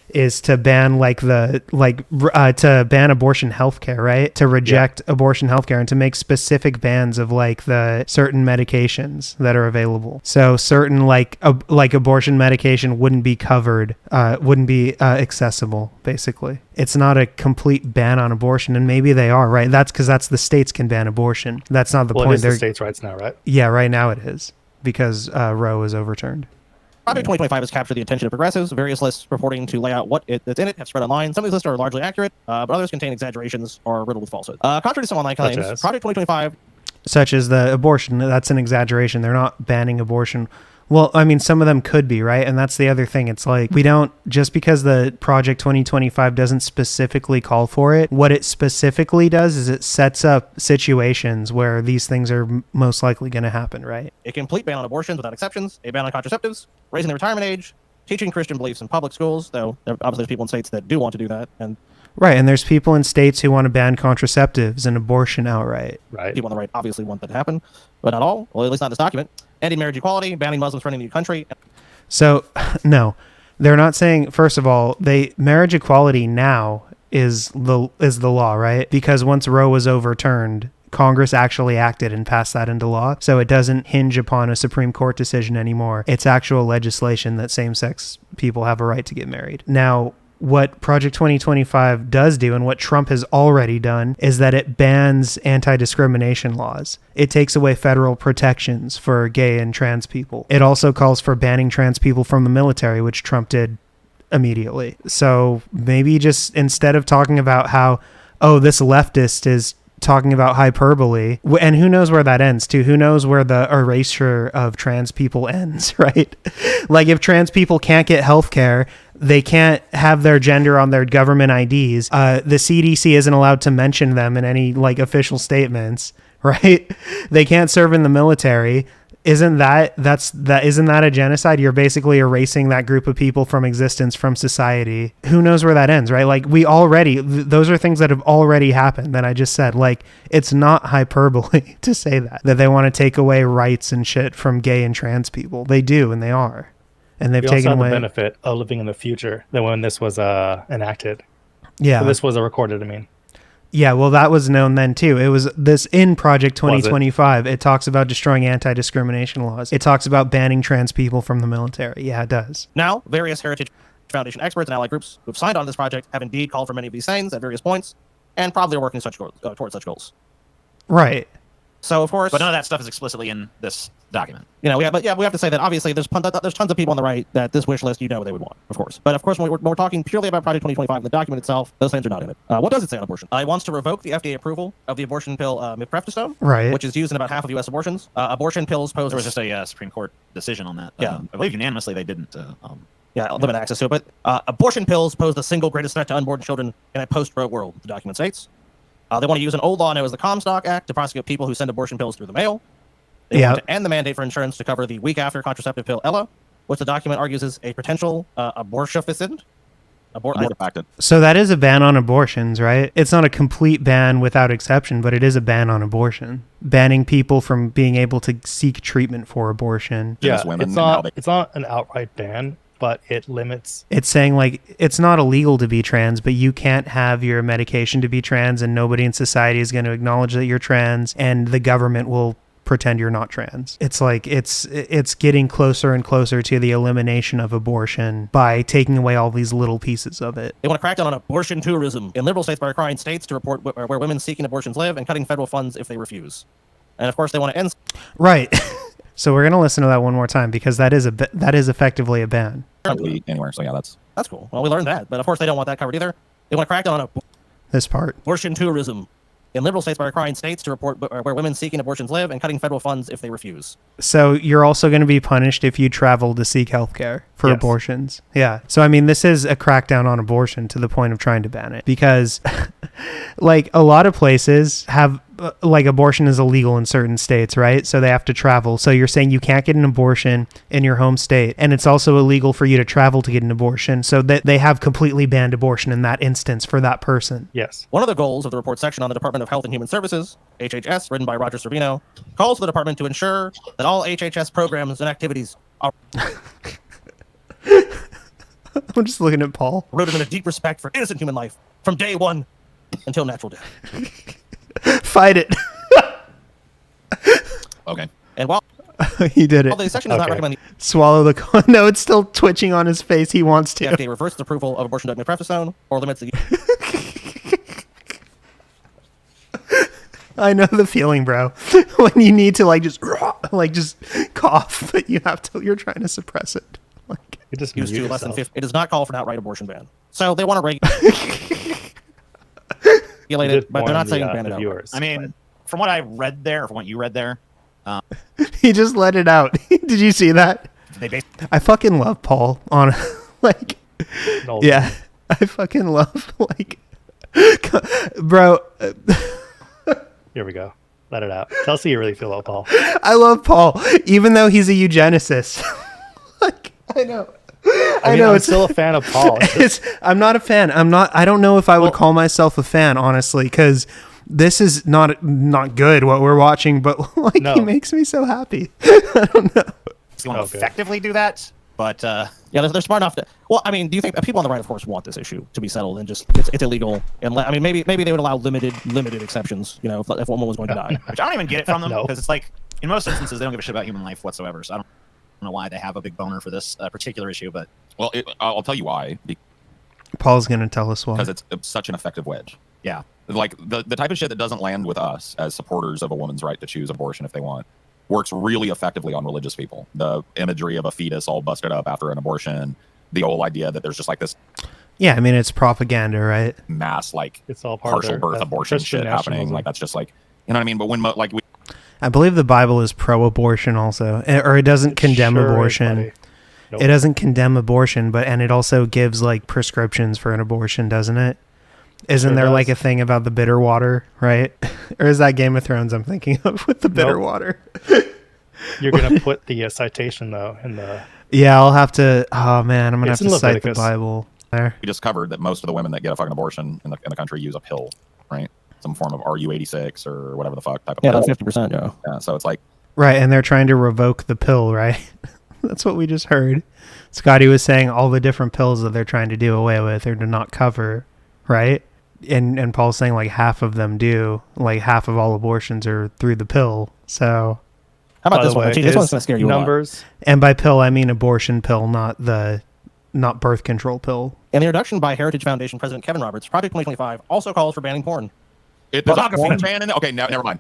is to ban to ban abortion healthcare, right? To reject abortion healthcare and to make specific bans of like the certain medications that are available. So certain like abortion medication wouldn't be covered, wouldn't be accessible. Basically, it's not a complete ban on abortion, and maybe they are, right? That's because the states can ban abortion. That's not the point. It is the states' rights now, right? Yeah, right now it is because Roe is overturned. Project 2025 has captured the attention of progressives. Various lists purporting to lay out that's in it have spread online. Some of these lists are largely accurate, but others contain exaggerations or riddled with falsehood. Contrary to some online claims, Project 2025... Such as the abortion, that's an exaggeration. They're not banning abortion. Well, I mean, some of them could be, right? And that's the other thing. It's like, we don't, just because the Project 2025 doesn't specifically call for it, what it specifically does is it sets up situations where these things are most likely going to happen, right? A complete ban on abortions without exceptions, a ban on contraceptives, raising the retirement age, teaching Christian beliefs in public schools, though obviously there's people in states that do want to do that. Right, and there's people in states who want to ban contraceptives and abortion outright. Right. People on the right obviously want that to happen, but not all. Well, at least not this document. Ending marriage equality, banning Muslims from entering the country. So, no, they're not saying. First of all, marriage equality now is the law, right? Because once Roe was overturned, Congress actually acted and passed that into law. So it doesn't hinge upon a Supreme Court decision anymore. It's actual legislation that same-sex people have a right to get married. Now, what Project 2025 does do, and what Trump has already done, is that it bans anti-discrimination laws. It takes away federal protections for gay and trans people. It also calls for banning trans people from the military, which Trump did immediately. So maybe just instead of talking about how, this leftist is talking about hyperbole, and who knows where that ends too? Who knows where the erasure of trans people ends, right? Like if trans people can't get healthcare, they can't have their gender on their government IDs. The CDC isn't allowed to mention them in any like official statements, right? They can't serve in the military. isn't that a genocide? You're basically erasing that group of people from existence, from society. Who knows where that ends, right? Like those are things that have already happened that I just said. Like, it's not hyperbole to say that they want to take away rights and shit from gay and trans people. They do, and they are. And they've taken away the benefit of living in the future than when this was enacted. Yeah. When this was recorded, I mean. Yeah, well, that was known then too. It was this in Project 2025. It talks about destroying anti-discrimination laws. It talks about banning trans people from the military. Yeah, it does. Now, various Heritage Foundation experts and allied groups who have signed on this project have indeed called for many of these things at various points, and probably are working towards such goals. Right. So, of course, but none of that stuff is explicitly in this document. We have to say that obviously there's tons of people on the right that this wish list, they would want, of course. But of course, when we're talking purely about Project 2025, the document itself, those things are not in it. What does it say on abortion? It wants to revoke the FDA approval of the abortion pill mifepristone, right, which is used in about half of U.S. abortions. Abortion pills pose. There was just a Supreme Court decision on that. Yeah, I believe unanimously they didn't. Limit access to it. But abortion pills pose the single greatest threat to unborn children in a post-Roe world, the document states. They want to use an old law known as the Comstock Act to prosecute people who send abortion pills through the mail. They want to end the mandate for insurance to cover the week-after contraceptive pill Ella, which the document argues is a potential abortificid. So that is a ban on abortions, right? It's not a complete ban without exception, but it is a ban on abortion. Banning people from being able to seek treatment for abortion. Yeah, it's not an outright ban, but it limits. It's saying, like, it's not illegal to be trans, but you can't have your medication to be trans, and nobody in society is going to acknowledge that you're trans, and the government will pretend you're not trans. It's like it's getting closer and closer to the elimination of abortion by taking away all these little pieces of it. They want to crack down on abortion tourism in liberal states by requiring states to report where women seeking abortions live and cutting federal funds if they refuse. And of course, they want to end. Right. So we're gonna listen to that one more time because that is effectively a ban. Anywhere. So yeah, that's cool. Well, we learned that, but of course they don't want that covered either. They want to crack down on this part. Abortion tourism in liberal states by requiring states to report where women seeking abortions live and cutting federal funds if they refuse. So you're also going to be punished if you travel to seek healthcare for abortions. Yeah. So I mean, this is a crackdown on abortion to the point of trying to ban it because, like, a lot of places have. Like, abortion is illegal in certain states, right? So they have to travel. So you're saying you can't get an abortion in your home state, and it's also illegal for you to travel to get an abortion. So that they have completely banned abortion in that instance for that person. Yes. One of the goals of the report section on the Department of Health and Human Services, HHS, written by Roger Servino, calls for the department to ensure that all HHS programs and activities are I'm just looking at Paul. Rooted in a deep respect for innocent human life from day one until natural death. Fight it. Okay. And while he did it. While the section does not recommend swallow the no, it's still twitching on his face. He wants to. The FDA reverses approval of abortion drug mifepristone or limits the. I know the feeling, bro. When you need to just cough, but you're trying to suppress it. Like, it just used to less than 50. It does not call for an outright abortion ban. So they want to regulate it, but they're not saying ban it out. I mean, from what I read there, from what you read there, he just let it out. Did you see that? I fucking love Paul. Yeah, I fucking love bro. Here we go. Let it out. Tell us how you really feel about Paul. I love Paul, even though he's a eugenicist. I know. I know. I'm still a fan of Paul. I'm not a fan. I don't know if I would call myself a fan, honestly, because this is not good what we're watching. But he makes me so happy. I don't know. You want to effectively do that, but yeah, they're smart enough to. Well, I mean, do you think people on the right, of course, want this issue to be settled and just it's illegal? And I mean, maybe they would allow limited exceptions. You know, if a woman was going to die. Which I don't even get it from them because it's like in most instances they don't give a shit about human life whatsoever. So I don't know why they have a big boner for this particular issue, but I'll tell you why. Paul's gonna tell us why. Because it's such an effective wedge. Yeah, like the type of shit that doesn't land with us as supporters of a woman's right to choose abortion if they want works really effectively on religious people. The imagery of a fetus all busted up after an abortion, the whole idea that there's just like this. Yeah, I mean, it's propaganda, right? Mass it's all part partial birth abortion shit happening. Like that's just like, you know what I mean? But when I believe the Bible is pro-abortion also, or it doesn't condemn abortion. Nope. It doesn't condemn abortion, and it also gives like prescriptions for an abortion, doesn't it? Isn't there like a thing about the bitter water, right? Or is that Game of Thrones I'm thinking of with the bitter water? You're gonna put the citation though in the. Yeah, I'll have to. Oh man, I'm gonna have It's to in cite the Leviticus. Bible there. We just covered that most of the women that get a fucking abortion in the country use a pill, right? Some form of RU86 or whatever the fuck type of Yeah, pill. 50%. Yeah. Yeah, so it's like, Right, and they're trying to revoke the pill, right? That's what we just heard. Scotty was saying all the different pills that they're trying to do away with or to not cover, right? And Paul's saying like half of them do, like half of all abortions are through the pill. So, How about By this the one? way, Gee, this his one's gonna scare you. numbers. and by pill I mean abortion pill, not birth control pill. In the introduction by Heritage Foundation President Kevin Roberts, Project 2025 also calls for banning porn. there's a Pornography. porn ban in it? Okay, never mind.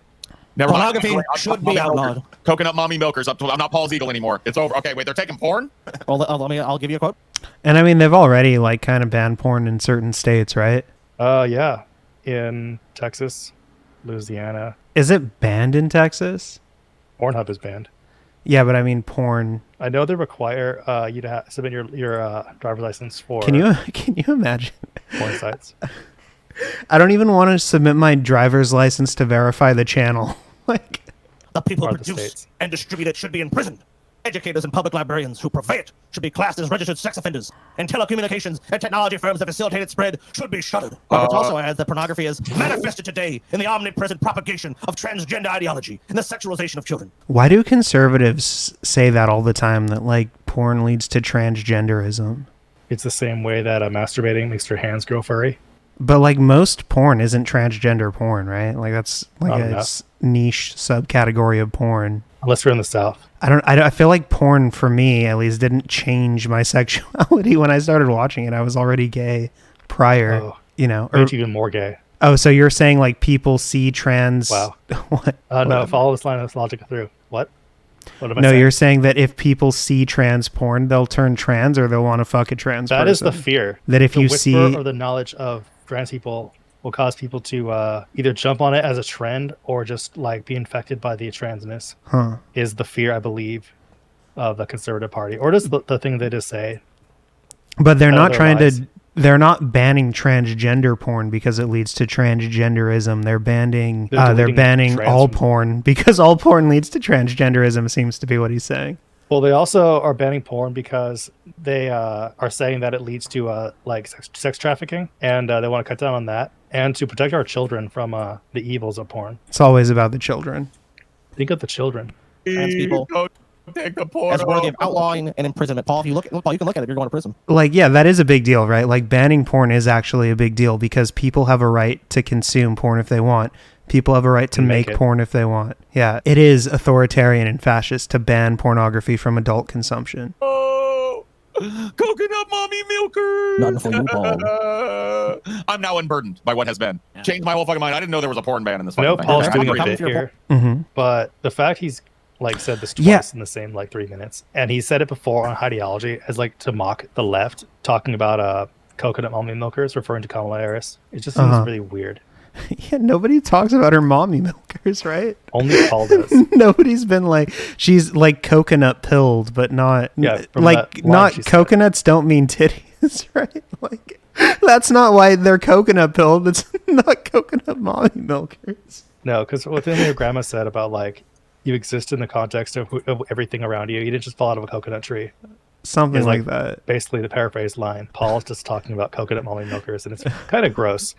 Pornography mind. should Mommy be milkers. outlawed. Coconut mommy milkers. I'm not Paul's Eagle anymore. It's over. Okay, wait, they're taking porn? Well, I'll give you a quote. And I mean they've already like kind of banned porn in certain states, right? Yeah, in Texas, Louisiana, Is it banned in Texas? Pornhub is banned. Yeah, but I mean porn. I know they require you to submit your driver's license for Can you imagine? porn sites. I don't even want to submit my driver's license to verify the channel. Like, The people Or who the produce states. and distribute it should be imprisoned. Educators and public librarians who purvey it should be classed as registered sex offenders. And telecommunications and technology firms that facilitate its spread should be shuttered. Roberts also adds that pornography is manifested today in the omnipresent propagation of transgender ideology and the sexualization of children. why do conservatives say that all the time, that like porn leads to transgenderism? It's the same way that masturbating makes your hands grow furry. But like most porn isn't transgender porn, right? Like that's like Oh, a no. niche subcategory of porn. Unless you're in the South. I feel like porn for me at least didn't change my sexuality when I started watching it. I was already gay prior, Oh, you know. makes you even more gay. Oh, so you're saying like people see trans? Wow. What? No, follow this line of logic through. What? What am I No, saying? you're saying that if people see trans porn, they'll turn trans or they'll want to fuck a trans That is person. the fear. That if the you whisper see- or the knowledge of trans people will cause people to either jump on it as a trend or just like be infected by the transness. Huh. Is the fear, I believe, of the conservative party, or just the thing they just say. But they're out of not their trying lives. to. They're not banning transgender porn because it leads to transgenderism. They're banning. They're They're deleting banning trans all from- porn because all porn leads to transgenderism. Seems to be what he's saying. Well, they also are banning porn because they are saying that it leads to like sex trafficking, and they want to cut down on that, and to protect our children from the evils of porn. It's always about the children. Think of the children. Trans people Don't take the porn. as worthy of outlawing and imprisonment. Paul, if you look, Paul, you can look at it. You're going to prison. Like, yeah, that is a big deal, right? Like banning porn is actually a big deal because people have a right to consume porn if they want. People have a right to Make make it. porn if they want. Yeah, it is authoritarian and fascist to ban pornography from adult consumption. Oh, coconut mommy milkers. None for you, Paul. I'm now unburdened by what has been. Changed my whole fucking mind. I didn't know there was a porn ban in this I know fucking Paul's thing. doing a I'm bit for your here, Mm-hmm. but the fact he's like said this twice Yeah. in the same like 3 minutes, and he said it before on ideology as like to mock the left, talking about coconut almond milkers, referring to Kamala Harris. It just seems really weird. Yeah, nobody talks about her mommy milkers, right? Only Paul does. Nobody's been like, she's like coconut pilled, but not Yeah, from like that line not she said. coconuts don't mean titties, right? Like that's not why they're coconut pilled. It's not coconut mommy milkers. No, because what your grandma said about like you exist in the context of everything around you. You didn't just fall out of a coconut tree. Something It's like that. Basically, the paraphrase line. Paul's just talking about coconut mommy milkers, and it's kind of gross.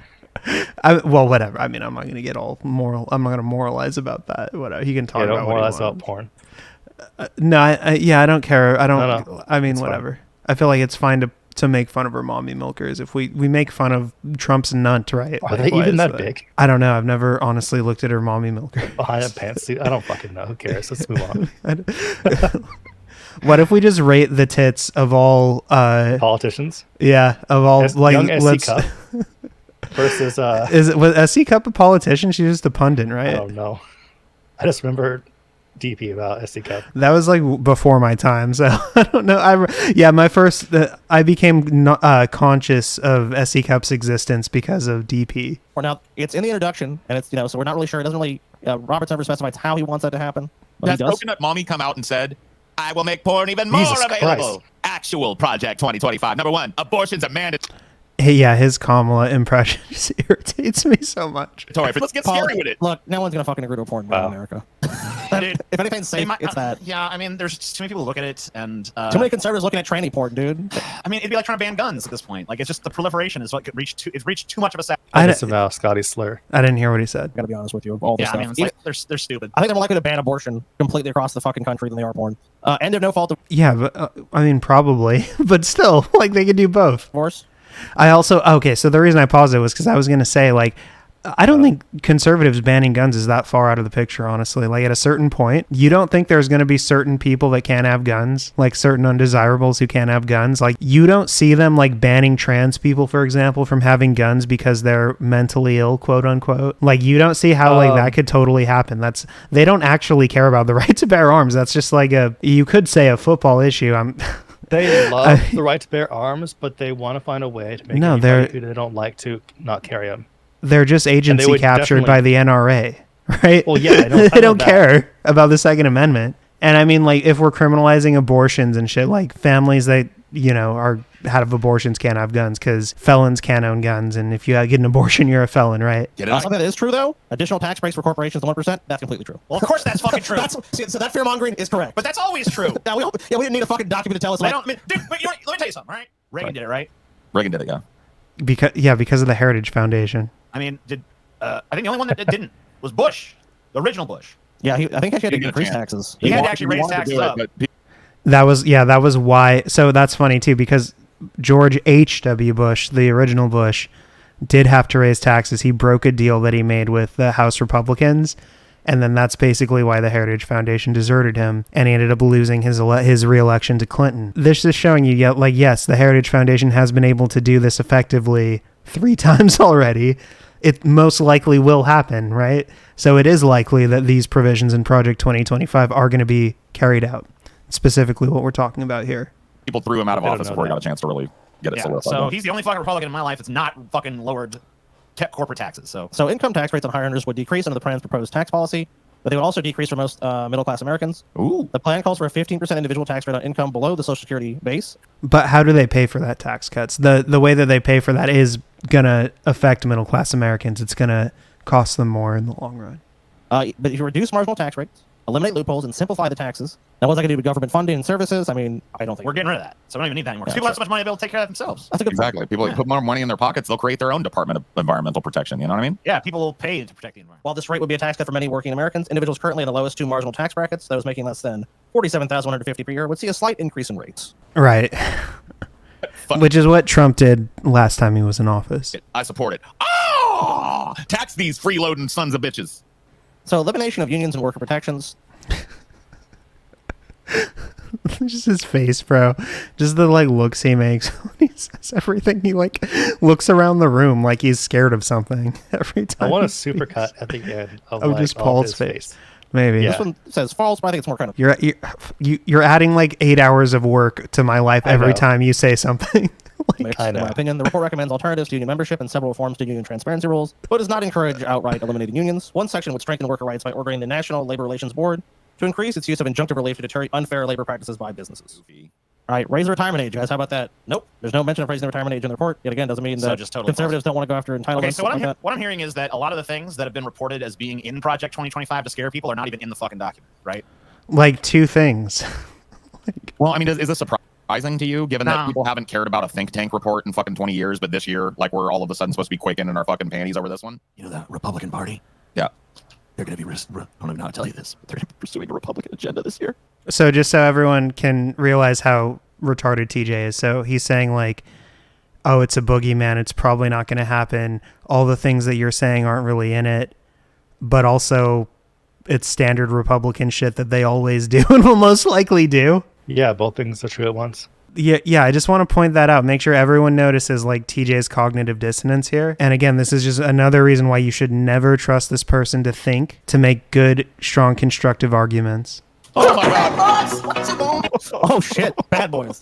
Well, whatever. I mean, I'm not going to get all moral. I'm not going to moralize about that. Whatever. He can talk Yeah, don't about what he moralize about wants. porn. No, I don't care. I don't. No, I mean, it's fine. whatever. I feel like it's fine to make fun of her mommy milkers. If we make fun of Trump's nunt, right? Are Like, they why even is that big? I don't know. I've never honestly looked at her mommy milker. Behind a pantsuit? I don't fucking know. Who cares? Let's move on. What if we just rate the tits of all? Politicians. Yeah, of all like Young SC let's. Cup versus Was SC Cup a politician? She's just a pundit, I right? don't know. I just remember DP about SC Cup. That was like before my time, so I don't know. My first I became conscious of SC Cup's existence because of DP. Or now it's in the introduction, and it's so we're not really sure. It doesn't really. Roberts never specifies how he wants that to happen. But he Has does. coconut mommy come out and said, I will make porn even more Jesus available. Christ. Actual Project 2025. Number 1, abortion's a mandatory. Hey, yeah, his Kamala impression just irritates me so much. Let's get Paul, scary with it. Look, no one's gonna fucking agree to a porn ban Wow. in America. dude, if anything's safe, it's that. Yeah, I mean, there's too many people who look at it, and Too many conservatives looking at tranny porn, dude. I mean, it'd be like trying to ban guns at this point. Like, it's just the proliferation is what it's reached too much of a set. I disavow Scotty's slur. I didn't hear what he said. Gotta be honest with you. All this Yeah, I stuff. mean, it's like they're stupid. I think they're more likely to ban abortion completely across the fucking country than they are porn. End of no fault Yeah, but I mean, probably, but still, like they could do both. divorce. I also so the reason I paused it was because I was gonna say like I don't think conservatives banning guns is that far out of the picture, honestly. Like at a certain point, you don't think there's gonna be certain people that can't have guns, like certain undesirables who can't have guns. Like you don't see them like banning trans people, for example, from having guns because they're mentally ill, quote unquote. Like you don't see how like that could totally happen. They don't actually care about the right to bear arms. That's just like you could say a football issue. They love the right to bear arms, but they want to find a way to make anybody who they don't like to not carry them. They're just agency captured by the NRA, right? Well, yeah, they don't care about the Second Amendment. And I mean, like, if we're criminalizing abortions and shit, like families that have abortions can't have guns because felons can't own guns, and if you get an abortion, you're a felon, right? Something that is true though. Additional tax breaks for corporations, 1%. That's completely true. Well, of course that's fucking true. So that fear mongering is correct. But that's always true. Now, we didn't need a fucking document to tell us. Dude, but let me tell you something, right? Reagan did it, right? Reagan did it, yeah. Because of the Heritage Foundation. I mean, I think the only one that didn't was Bush, the original Bush. Yeah, I think he had to increase taxes. He had to actually raise taxes up. That was why. So that's funny too, because George H.W. Bush, the original Bush, did have to raise taxes. He broke a deal that he made with the House Republicans, and then that's basically why the Heritage Foundation deserted him, and he ended up losing his re-election to Clinton. This is showing you, yes, the Heritage Foundation has been able to do this effectively 3 times already. It most likely will happen, right? So it is likely that these provisions in Project 2025 are going to be carried out. Specifically what we're talking about here. People threw him out of office before he got a chance to really get it solidified. So he's the only fucking Republican in my life that's not fucking lowered corporate taxes. So income tax rates on high earners would decrease under the plan's proposed tax policy, but they would also decrease for most middle-class Americans. Ooh. The plan calls for a 15% individual tax rate on income below the Social Security base. But how do they pay for that tax cuts? The way that they pay for that is going to affect middle-class Americans. It's going to cost them more in the long run. But if you reduce marginal tax rates, eliminate loopholes, and simplify the taxes. Now, what's that going to do with government funding and services? I mean, I don't think we're getting rid of that. So we don't even need that anymore. People have so much money to be able to take care of that themselves. That's a good exactly. point. People put more money in their pockets, they'll create their own Department of Environmental Protection. You know what I mean? Yeah, people will pay to protect the environment. While this rate would be a tax cut for many working Americans, individuals currently in the lowest 2 marginal tax brackets, those making less than $47,150 per year, would see a slight increase in rates. Right. Which is what Trump did last time he was in office. I support it. Oh! Tax these freeloading sons of bitches. So elimination of unions and worker protections. Just his face, bro. Just the looks he makes when he says everything. He looks around the room like he's scared of something every time. I want a supercut at the end of just Paul's face. Maybe. This one says false, but I think it's more kind of. You're adding 8 hours of work to my life every time you say something. In my opinion, the report recommends alternatives to union membership and several reforms to union transparency rules, but does not encourage outright eliminating unions. One section would strengthen worker rights by ordering the National Labor Relations Board to increase its use of injunctive relief to deter unfair labor practices by businesses. All right, raise the retirement age, guys. How about that? Nope. There's no mention of raising the retirement age in the report. Yet again, doesn't mean that just totally conservatives don't want to go after entitlements. Okay, so what I'm hearing is that a lot of the things that have been reported as being in Project 2025 to scare people are not even in the fucking document, right? 2 things. Well, I mean, is this surprising to you, given that people haven't cared about a think tank report in fucking 20 years, but this year, we're all of a sudden supposed to be quaking in our fucking panties over this one? You know, the Republican Party? Yeah. They're going to be, I don't even know how to tell you this, but they're pursuing a Republican agenda this year. So just so everyone can realize how retarded TJ is. So he's saying oh, it's a boogeyman. It's probably not going to happen. All the things that you're saying aren't really in it, but also it's standard Republican shit that they always do and will most likely do. Yeah, both things are true at once. Yeah, I just want to point that out. Make sure everyone notices TJ's cognitive dissonance here. And again, this is just another reason why you should never trust this person to think, to make good, strong, constructive arguments. Oh my God. Oh shit, bad boys.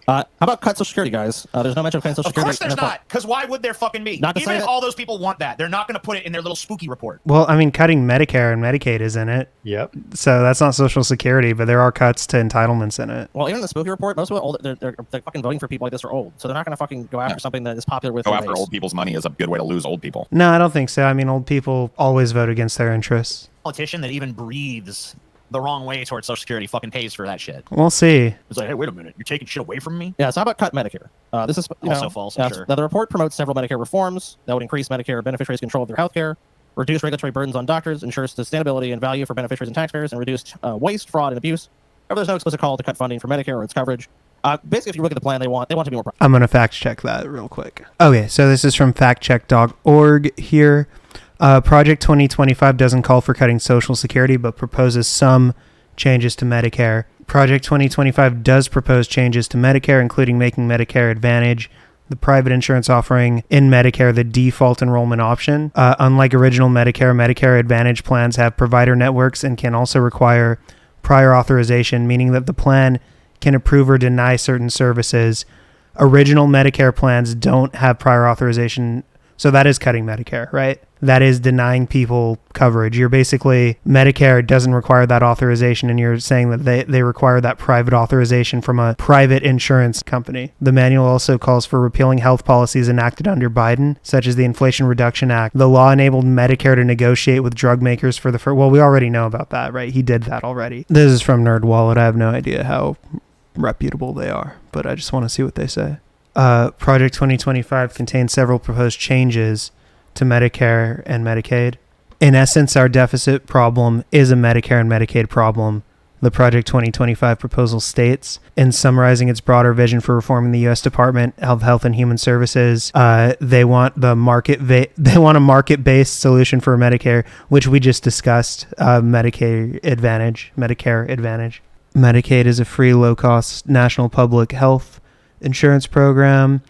How about cut Social Security, guys? There's no mention of cutting Social Security. Of course there's not, because why would there fucking be? Even if all those people want that, they're not going to put it in their little spooky report. Well, I mean, cutting Medicare and Medicaid is in it. Yep. So that's not Social Security, but there are cuts to entitlements in it. Well, even in the spooky report, most of it, they're fucking voting for people like this are old, so they're not going to fucking go after something that is popular with. Go after old people's money is a good way to lose old people. No, I don't think so. I mean, old people always vote against their interests. Politician that even breathes the wrong way towards Social Security fucking pays for that shit. We'll see. It's like, hey, wait a minute, you're taking shit away from me? Yeah, so how about cut Medicare? This is Also false, I'm sure. Now, the report promotes several Medicare reforms that would increase Medicare beneficiaries' control of their health care, reduce regulatory burdens on doctors, ensure sustainability and value for beneficiaries and taxpayers, and reduce waste, fraud, and abuse. However, there's no explicit call to cut funding for Medicare or its coverage. Basically, if you look at the plan, they want to be more. I'm going to fact check that real quick. Okay, so this is from factcheck.org here. Project 2025 doesn't call for cutting Social Security, but proposes some changes to Medicare. Project 2025 does propose changes to Medicare, including making Medicare Advantage, the private insurance offering in Medicare, the default enrollment option. Unlike original Medicare, Medicare Advantage plans have provider networks and can also require prior authorization, meaning that the plan can approve or deny certain services. Original Medicare plans don't have prior authorization, so that is cutting Medicare, right? That is denying people coverage. You're basically, Medicare doesn't require that authorization, and you're saying that they require that private authorization from a private insurance company. The manual also calls for repealing health policies enacted under Biden, such as the Inflation Reduction Act. The law enabled Medicare to negotiate with drug makers for the well, we already know about that, right? He did that already. This is from NerdWallet. I have no idea how reputable they are, but I just want to see what they say. Project 2025 contains several proposed changes to Medicare and Medicaid. In essence, our deficit problem is a Medicare and Medicaid problem, the Project 2025 proposal states. In summarizing its broader vision for reforming the U.S. Department of Health and Human Services, they want a market-based solution for Medicare, which we just discussed. Medicare Advantage. Medicaid is a free, low-cost national public health insurance program.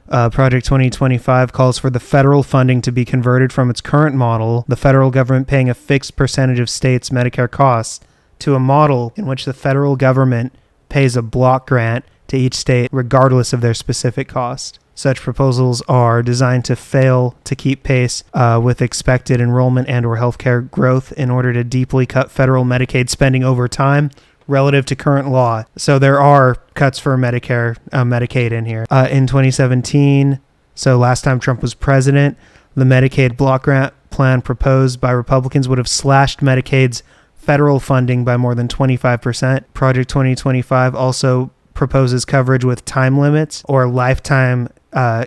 Project 2025 calls for the federal funding to be converted from its current model, the federal government paying a fixed percentage of states' Medicare costs, to a model in which the federal government pays a block grant to each state regardless of their specific cost. Such proposals are designed to fail to keep pace with expected enrollment and or healthcare growth in order to deeply cut federal Medicaid spending over time relative to current law. So there are cuts for Medicare, Medicaid in here. In 2017, so last time Trump was president, the Medicaid block grant plan proposed by Republicans would have slashed Medicaid's federal funding by more than 25%. Project 2025 also proposes coverage with time limits or lifetime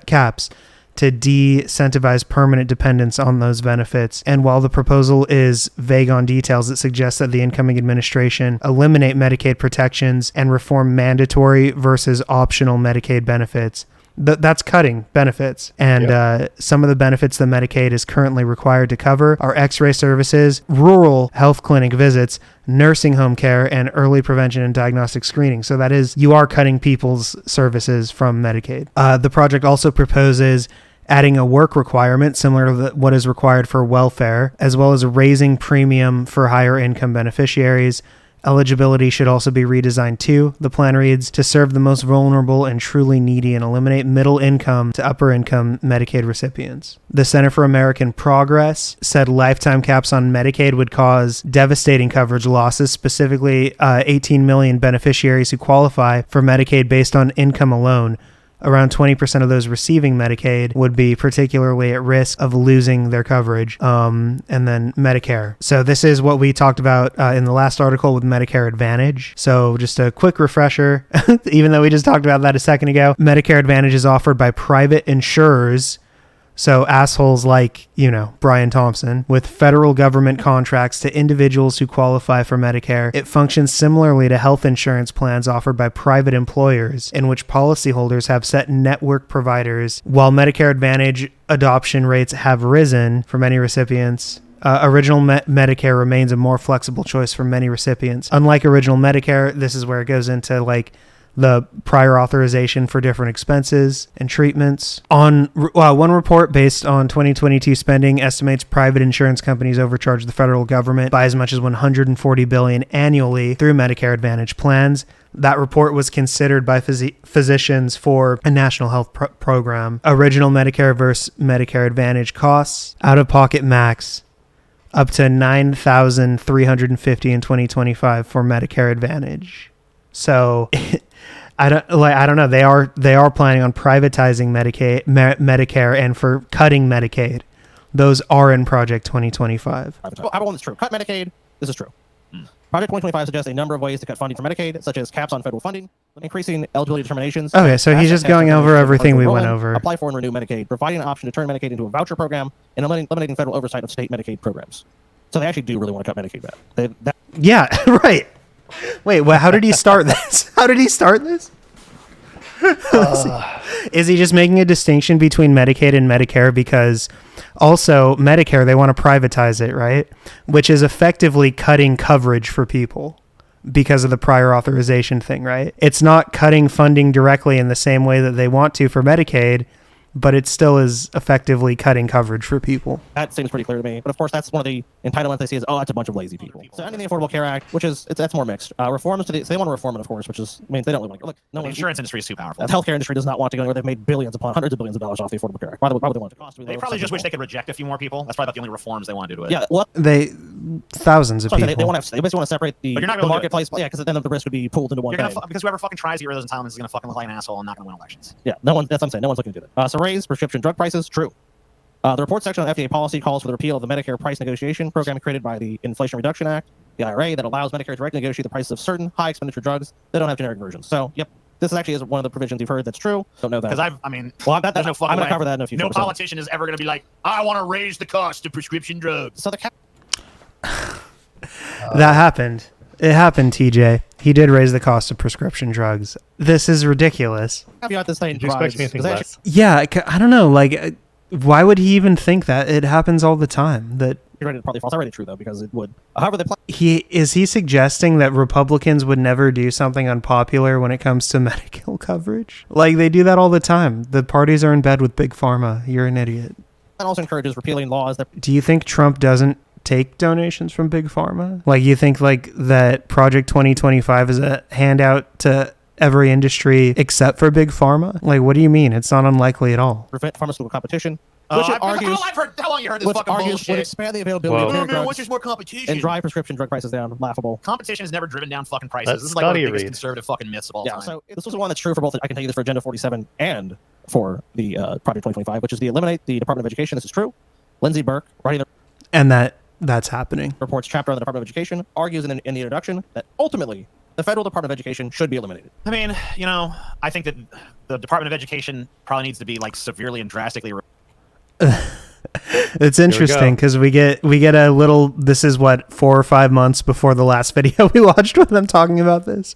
caps to de-incentivize permanent dependence on those benefits. And while the proposal is vague on details, it suggests that the incoming administration eliminate Medicaid protections and reform mandatory versus optional Medicaid benefits. That's cutting benefits. And some of the benefits that Medicaid is currently required to cover are x-ray services, rural health clinic visits, nursing home care, and early prevention and diagnostic screening. So that is, you are cutting people's services from Medicaid. The project also proposes adding a work requirement similar to what is required for welfare, as well as raising premium for higher income beneficiaries. Eligibility should also be redesigned too. The plan reads, to serve the most vulnerable and truly needy and eliminate middle income to upper income Medicaid recipients. The Center for American Progress said lifetime caps on Medicaid would cause devastating coverage losses, specifically 18 million beneficiaries who qualify for Medicaid based on income alone. Around 20% of those receiving Medicaid would be particularly at risk of losing their coverage. And then Medicare. So this is what we talked about in the last article with Medicare Advantage. So just a quick refresher, even though we just talked about that a second ago, Medicare Advantage is offered by private insurers. So assholes like, Brian Thompson, with federal government contracts to individuals who qualify for Medicare. It functions similarly to health insurance plans offered by private employers, in which policyholders have set network providers. While Medicare Advantage adoption rates have risen for many recipients, original Medicare remains a more flexible choice for many recipients. Unlike original Medicare, this is where it goes into the prior authorization for different expenses and treatments. One report based on 2022 spending estimates private insurance companies overcharge the federal government by as much as $140 billion annually through Medicare Advantage plans. That report was considered by physicians for a national health program. Original Medicare versus Medicare Advantage costs, out-of-pocket max, up to $9,350 in 2025 for Medicare Advantage. So I don't know. They are planning on privatizing Medicare and for cutting Medicaid. Those are in Project 2025. How about one that's true? Cut Medicaid. This is true. Project 2025 suggests a number of ways to cut funding for Medicaid, such as caps on federal funding, increasing eligibility determinations. Okay, so he's just going over everything we went over. Apply for and renew Medicaid, providing an option to turn Medicaid into a voucher program, and eliminating federal oversight of state Medicaid programs. So they actually do really want to cut Medicaid back. Yeah, right. Wait, how did he start this? How did he start this? Is he just making a distinction between Medicaid and Medicare? Because also Medicare, they want to privatize it, right? Which is effectively cutting coverage for people because of the prior authorization thing, right? It's not cutting funding directly in the same way that they want to for Medicaid, but it still is effectively cutting coverage for people. That seems pretty clear to me. But of course, that's one of the entitlements they see is, that's a bunch of lazy people. So ending the Affordable Care Act, that's more mixed. Reforms to so they want to reform it, of course, which is, I mean, they don't really like, the insurance industry is too powerful. The healthcare industry does not want to go anywhere. They've made billions upon hundreds of billions of dollars off the Affordable Care Act. Probably want it to cost. They probably just wish they could reject a few more people. That's probably about the only reforms they want to do to it. Yeah, well, thousands of people. They basically want to separate the marketplace. Yeah, because then the risk would be pooled into one thing. Because whoever fucking tries to get rid of those entitlements is going to fucking look like an asshole and not going to win elections. Yeah, that's what I'm saying. No one's looking to do that. So raise prescription drug prices, true. The report section on FDA policy calls for the repeal of the Medicare price negotiation program created by the Inflation Reduction Act, the IRA, that allows Medicare to directly negotiate the prices of certain high expenditure drugs that don't have generic versions. So, yep, this actually is one of the provisions you've heard that's true. Don't know that. Because there's no fucking I'm going to cover that in a few. No politician is ever going to be like, I want to raise the cost of prescription drugs. So that happened. It happened, TJ. He did raise the cost of prescription drugs. This is ridiculous. Did you expect anything less? Yeah, I don't know. Like, why would he even think that? It happens all the time. That it's probably false. Already true though, because it would. However, is he suggesting that Republicans would never do something unpopular when it comes to medical coverage? Like, they do that all the time. The parties are in bed with Big Pharma. You're an idiot. That also encourages repealing laws that. Do you think Trump doesn't take donations from Big Pharma? Like, you think like that Project 2025 is a handout to every industry except for Big Pharma? Like, what do you mean? It's not unlikely at all. Prevent pharmaceutical competition. How long you heard this fucking bullshit? Would expand the availability of drugs. Once there's more competition. And drive prescription drug prices down. Laughable. Competition has never driven down fucking prices. This is like one of the biggest conservative fucking myths of all time. So this is one that's true for both. I can tell you this for Agenda 47 and for the Project 2025, which is the eliminate the Department of Education. This is true. Lindsey Burke, writing the and that's happening. Reports chapter on the Department of Education, argues in the introduction that ultimately the federal Department of Education should be eliminated. I mean, I think that the Department of Education probably needs to be like severely and drastically. It's interesting because we get a little. This is what 4 or 5 months before the last video we watched with them talking about this.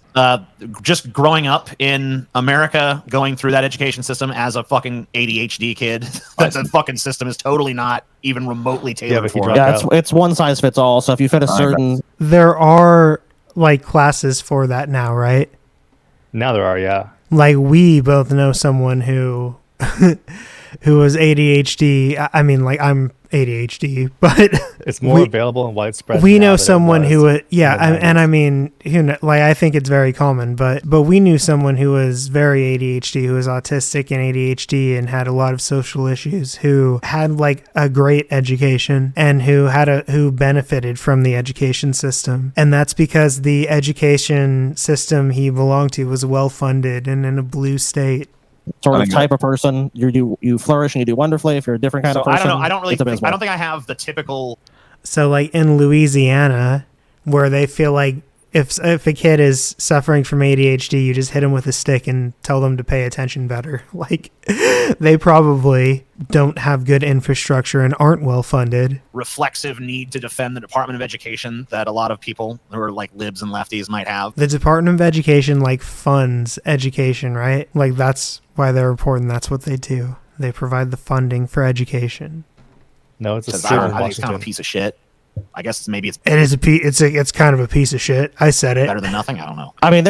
Just growing up in America, going through that education system as a fucking ADHD kid, that fucking system is totally not even remotely tailored for it. Yeah, it's one size fits all. So if you fit a certain, there are like classes for that now, right? Now there are, yeah. Like, we both know someone who who was ADHD. I mean, like, I'm ADHD, but it's more available and widespread. We know someone who, I mean, like, I think it's very common, but we knew someone who was very ADHD, who was autistic and ADHD and had a lot of social issues, who had like a great education and who benefited from the education system. And that's because the education system he belonged to was well funded and in a blue state. Sort of type of person, you flourish and you do wonderfully. If you're a different kind of person, I don't know. I don't think I have the typical. So, like in Louisiana, where they feel like if a kid is suffering from ADHD, you just hit them with a stick and tell them to pay attention better. Like, they probably don't have good infrastructure and aren't well funded. Reflexive need to defend the Department of Education that a lot of people who are like libs and lefties might have. The Department of Education like funds education, right? Like, that's why they're important. That's what they do. They provide the funding for education. No, it's a I think it's kind of a piece of shit. I guess it's kind of a piece of shit. I said it. Better than nothing. I don't know. I mean,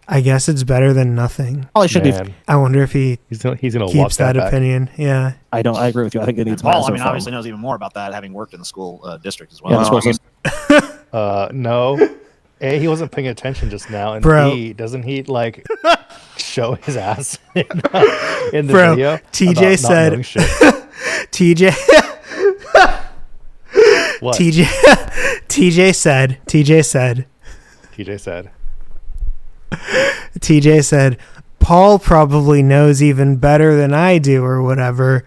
I guess it's better than nothing. Probably should be. I wonder if he's gonna keeps that opinion. Yeah. I agree with you. I think it needs. Paul, obviously knows even more about that, having worked in the school district as well. Yeah, no. A, he wasn't paying attention just now, and B, doesn't he like show his ass in the video? TJ said. TJ. What? TJ said, Paul probably knows even better than I do or whatever.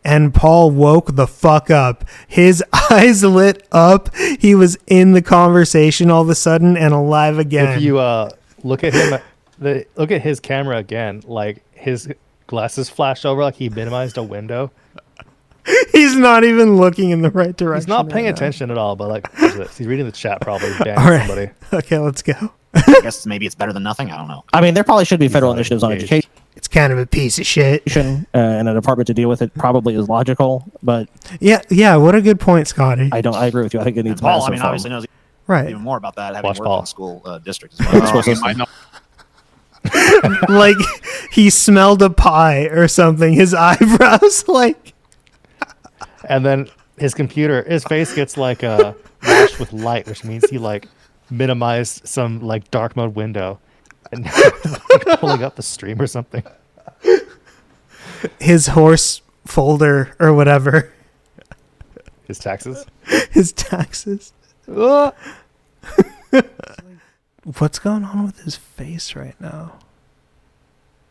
and Paul woke the fuck up. His eyes lit up. He was in the conversation all of a sudden and alive again. If you look at him, look at his camera again, like his glasses flashed over like he minimized a window. He's not even looking in the right direction. He's not paying right now. attention at all, but like he's reading the chat probably. Banned All right. somebody. Okay, let's go. I guess maybe it's better than nothing. I don't know. I mean, there probably should be federal not initiatives on engaged. education It's kind of a piece of shit. and a department to deal with it probably is logical, but Yeah, what a good point, Scotty. I agree with you. I think it And needs Paul, massive I mean, reform. obviously knows Right. even more about that, having Watch worked Paul. in the school district as well. I know. Like he smelled a pie or something. His eyebrows like And then his face gets like washed with light, which means he like minimized some like dark mode window and like, pulling up the stream or something. his horse folder or whatever. His taxes. His taxes. What's going on with his face right now?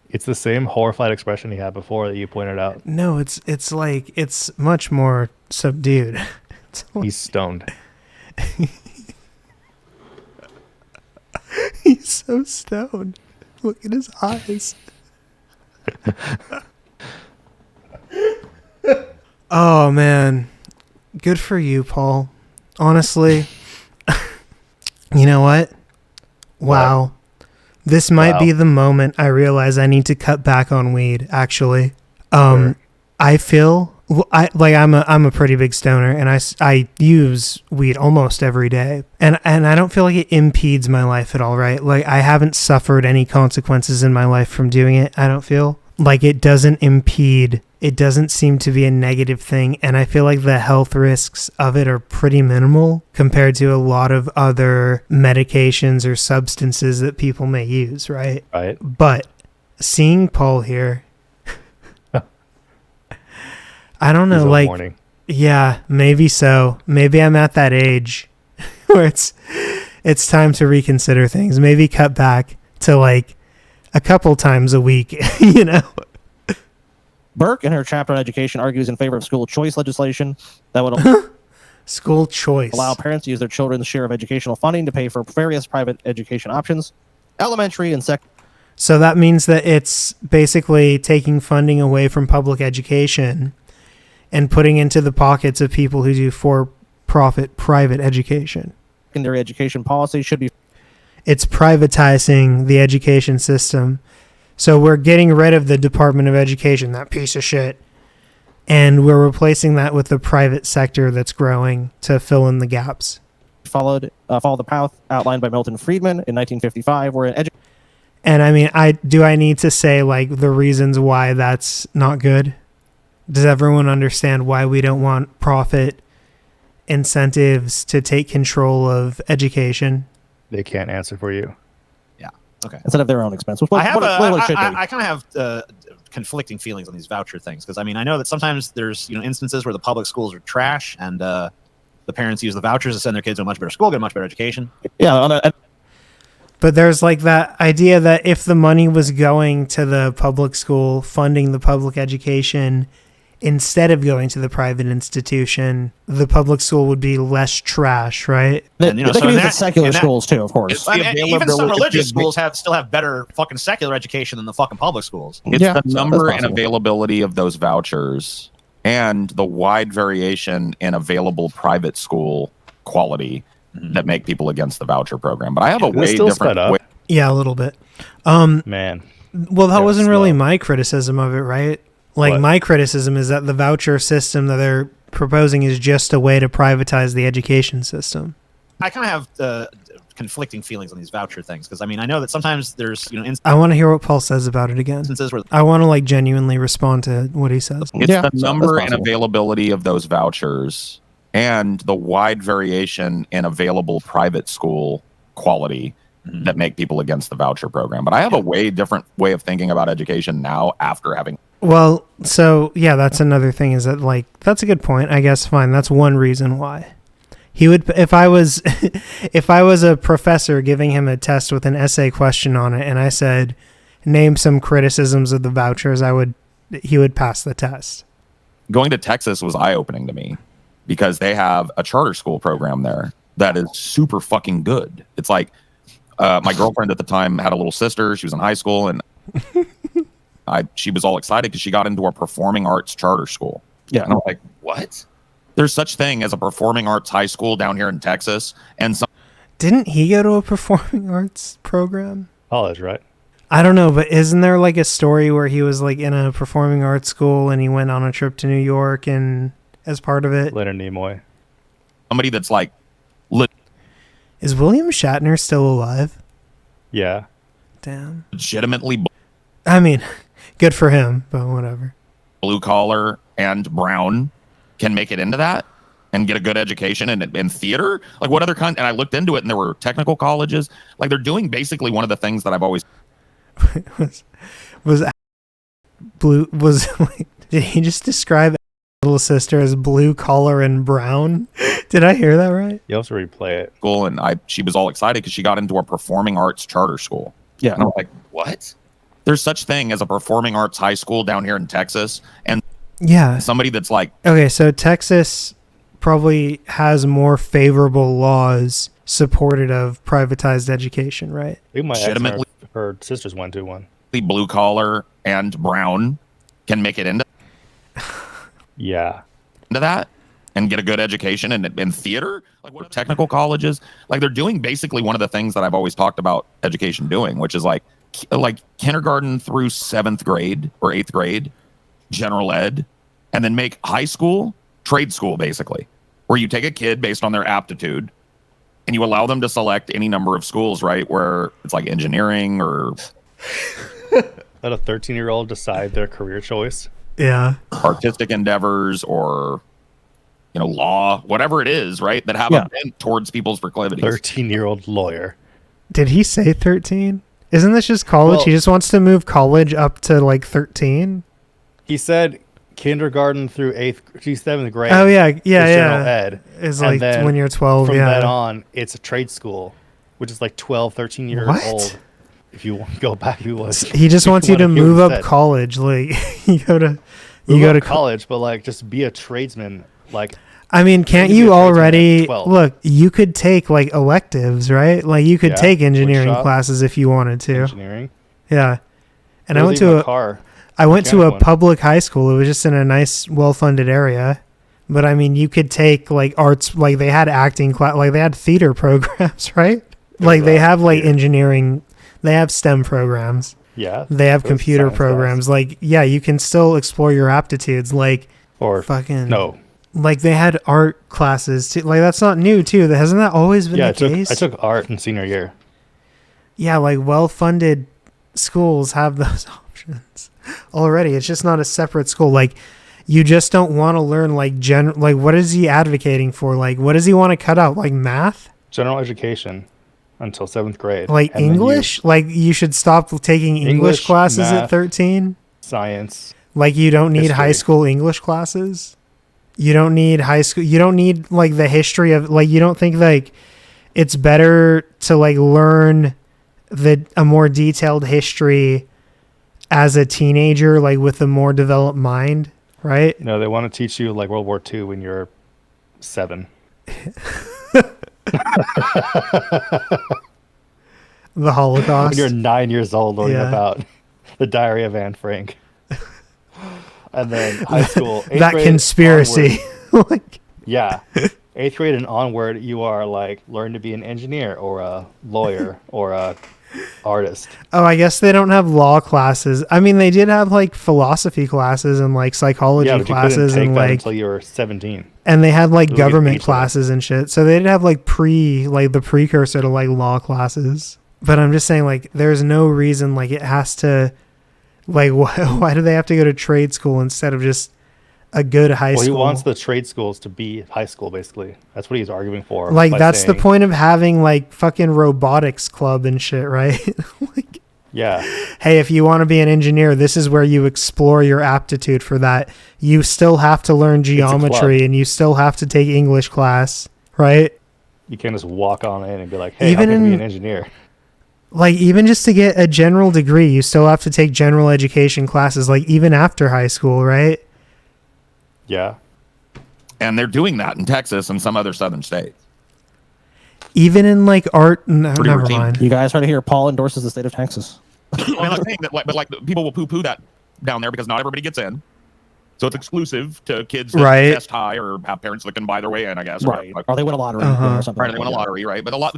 It's the same horrified expression he had before that you pointed out. No, it's like it's much more subdued. He's stoned. He's so stoned. Look at his eyes. Oh man. Good for you, Paul. Honestly. You know what? Wow. This might Wow. be the moment I realize I need to cut back on weed, actually. Sure. I feel I'm a pretty big stoner, and I use weed almost every day, and I don't feel like it impedes my life at all, right? Like I haven't suffered any consequences in my life from doing it. I don't feel like it doesn't impede. It doesn't seem to be a negative thing, and I feel like the health risks of it are pretty minimal compared to a lot of other medications or substances that people may use, right? Right. But seeing Paul here, I don't know, He's like, warning. yeah, maybe so. Maybe I'm at that age where it's time to reconsider things. Maybe cut back to like a couple times a week, you know? Burke, in her chapter on education, argues in favor of school choice legislation that would School choice. allow parents to use their children's share of educational funding to pay for various private education options, elementary and secondary. So that means that it's basically taking funding away from public education and putting into the pockets of people who do for-profit private education. Education policy should be It's privatizing the education system. So we're getting rid of the Department of Education, that piece of shit, and we're replacing that with the private sector that's growing to fill in the gaps. follow the path outlined by Milton Friedman in 1955, where an And I mean, I need to say like the reasons why that's not good? Does everyone understand why we don't want profit incentives to take control of education? They can't answer for you. Okay. instead of their own expense. Which I have what it should be. I kind of have conflicting feelings on these voucher things because I mean I know that sometimes there's instances where the public schools are trash and the parents use the vouchers to send their kids to a much better school, get a much better education. Yeah, But there's like that idea that if the money was going to the public school, funding the public education, instead of going to the private institution, the public school would be less trash, right? they And, you know, they so can in use the that- secular in that- schools too, of course. I mean, even some religious availability- schools still have better fucking secular education than the fucking public schools. It's Yeah, the so number that's and possible. availability of those vouchers and the wide variation in available private school quality that make people against the voucher program. But I have a Is it way still different sped up? way. Yeah, a little bit. Man. Well, that Yeah, wasn't really slow. my criticism of it, right? Like What? my criticism is that the voucher system that they're proposing is just a way to privatize the education system. I kind of have conflicting feelings on these voucher things because I mean I know that sometimes there's I want to hear what Paul says about it again. instances where I want to like genuinely respond to what he says. It's Yeah, the so number that's and possible. availability of those vouchers and the wide variation in available private school quality that make people against the voucher program. But I have a way different way of thinking about education now after having. Well, so yeah, that's another thing is that like that's a good point. I guess fine. That's one reason why. He would if I was if I was a professor giving him a test with an essay question on it and I said name some criticisms of the vouchers, he would pass the test. going to Texas was eye-opening to me because they have a charter school program there that is super fucking good. It's like my girlfriend at the time had a little sister. She was in high school, and she was all excited because she got into a performing arts charter school. Yeah. And I'm like, what? There's such thing as a performing arts high school down here in Texas, and Didn't he go to a performing arts program? College, right? I don't know, but isn't there like a story where he was like in a performing arts school and he went on a trip to New York and as part of it? Leonard Nimoy. somebody that's like Is William Shatner still alive? Yeah. Damn. legitimately I mean, good for him, but whatever. blue collar and brown can make it into that and get a good education in theater. Like what other kind? And I looked into it, and there were technical colleges. Like they're doing basically one of the things that I've always. was blue was like, did he just describe little sister as blue collar and brown? Did I hear that right? You have to replay it. School, and she was all excited because she got into a performing arts charter school. Yeah. And I'm like, what? There's such thing as a performing arts high school down here in Texas, and Yeah. somebody that's like, Okay, so Texas probably has more favorable laws supported of privatized education, right? I think my ex, Legitimately- her sisters went to one. blue collar and brown can make it into Yeah. that and get a good education in theater. Like what technical colleges, like they're doing basically one of the things that I've always talked about education doing, which is like kindergarten through 7th grade or 8th grade general ed, and then make high school trade school, basically, where you take a kid based on their aptitude and you allow them to select any number of schools, right, where it's like engineering or Let a 13-year-old decide their career choice. Yeah. artistic endeavors or law, whatever it is, right, that have Yeah. a bent towards people's proclivities. 13-year-old lawyer. Did he say 13? Isn't this just college? Well- He just wants to move college up to like 13. He said kindergarten through 7th grade. Oh yeah, is yeah, general yeah. ed. It's And like then when you're 12, From yeah. then on, it's a trade school, which is like 12, 13 years What? old. If you want to go back, he was. He just wants you to move up college. Like you go to college, but like just be a tradesman. Like I mean, can't You can be you a tradesman already at 12. look? You could take like electives, right? Like you could Yeah, take engineering woodshop, classes if you wanted to. engineering. Yeah. And I There went was to even a car. I went to a mechanic one. public high school. It was just in a nice, well-funded area. But I mean, you could take like arts, like they had acting class, like they had theater programs, right? Like they have like engineering, they have STEM programs. Yeah. They have There's computer science programs. Like, yeah, you can still explore your aptitudes. Like, Or fucking no. like they had art classes too. Like that's not new too. Hasn't that always been Yeah, the case? I took art in senior year. Yeah, like well-funded schools have those options already. It's just not a separate school. Like you just don't want to learn like like what is he advocating for? Like what does he want to cut out? Like math? General education until 7th grade. Like And then English? Like you should stop taking English English, classes at math. 13? Science. Like you don't need high History. school English classes? You don't need high school. You don't need like the history of like you don't think like it's better to like learn a more detailed history as a teenager, like with a more developed mind, right? No, they want to teach you like World War II when you're 7. The Holocaust. When you're 9 years old learning Yeah. about the Diary of Anne Frank. And then high school. 8th that grade conspiracy. onward- Like, yeah. 8th grade and onward, you are like learn to be an engineer or a lawyer or a artist. oh, I guess they don't have law classes. I mean, they did have like philosophy classes and like psychology Yeah, but you couldn't classes take and that like until you were 17. and they had like Those get government paid for that. classes and shit. So they did have like the precursor to like law classes. But I'm just saying like there's no reason like it has to like why do they have to go to trade school instead of just a good high Well, he school? wants the trade schools to be high school, basically. That's what he's arguing for. Like by that's the saying- point of having like fucking robotics club and shit, right? Like, Yeah. hey, if you want to be an engineer, this is where you explore your aptitude for that. You still have to learn geometry and you still have to take English class, right? You can't just walk on in and be like, hey, Even I'm going to be in- an engineer. Like even just to get a general degree, you still have to take general education classes like even after high school, right? Yeah. And they're doing that in Texas and some other southern states. Even in like art, no, Pretty never routine. mind. You guys heard it here. Paul endorses the state of Texas. I'm not saying that, but people will poo-poo that down there because not everybody gets in. So it's exclusive to kids that test high or have parents that can buy their way in, I guess. Right. Or they win a lottery or something. Right, they win a lottery, right? But a lot,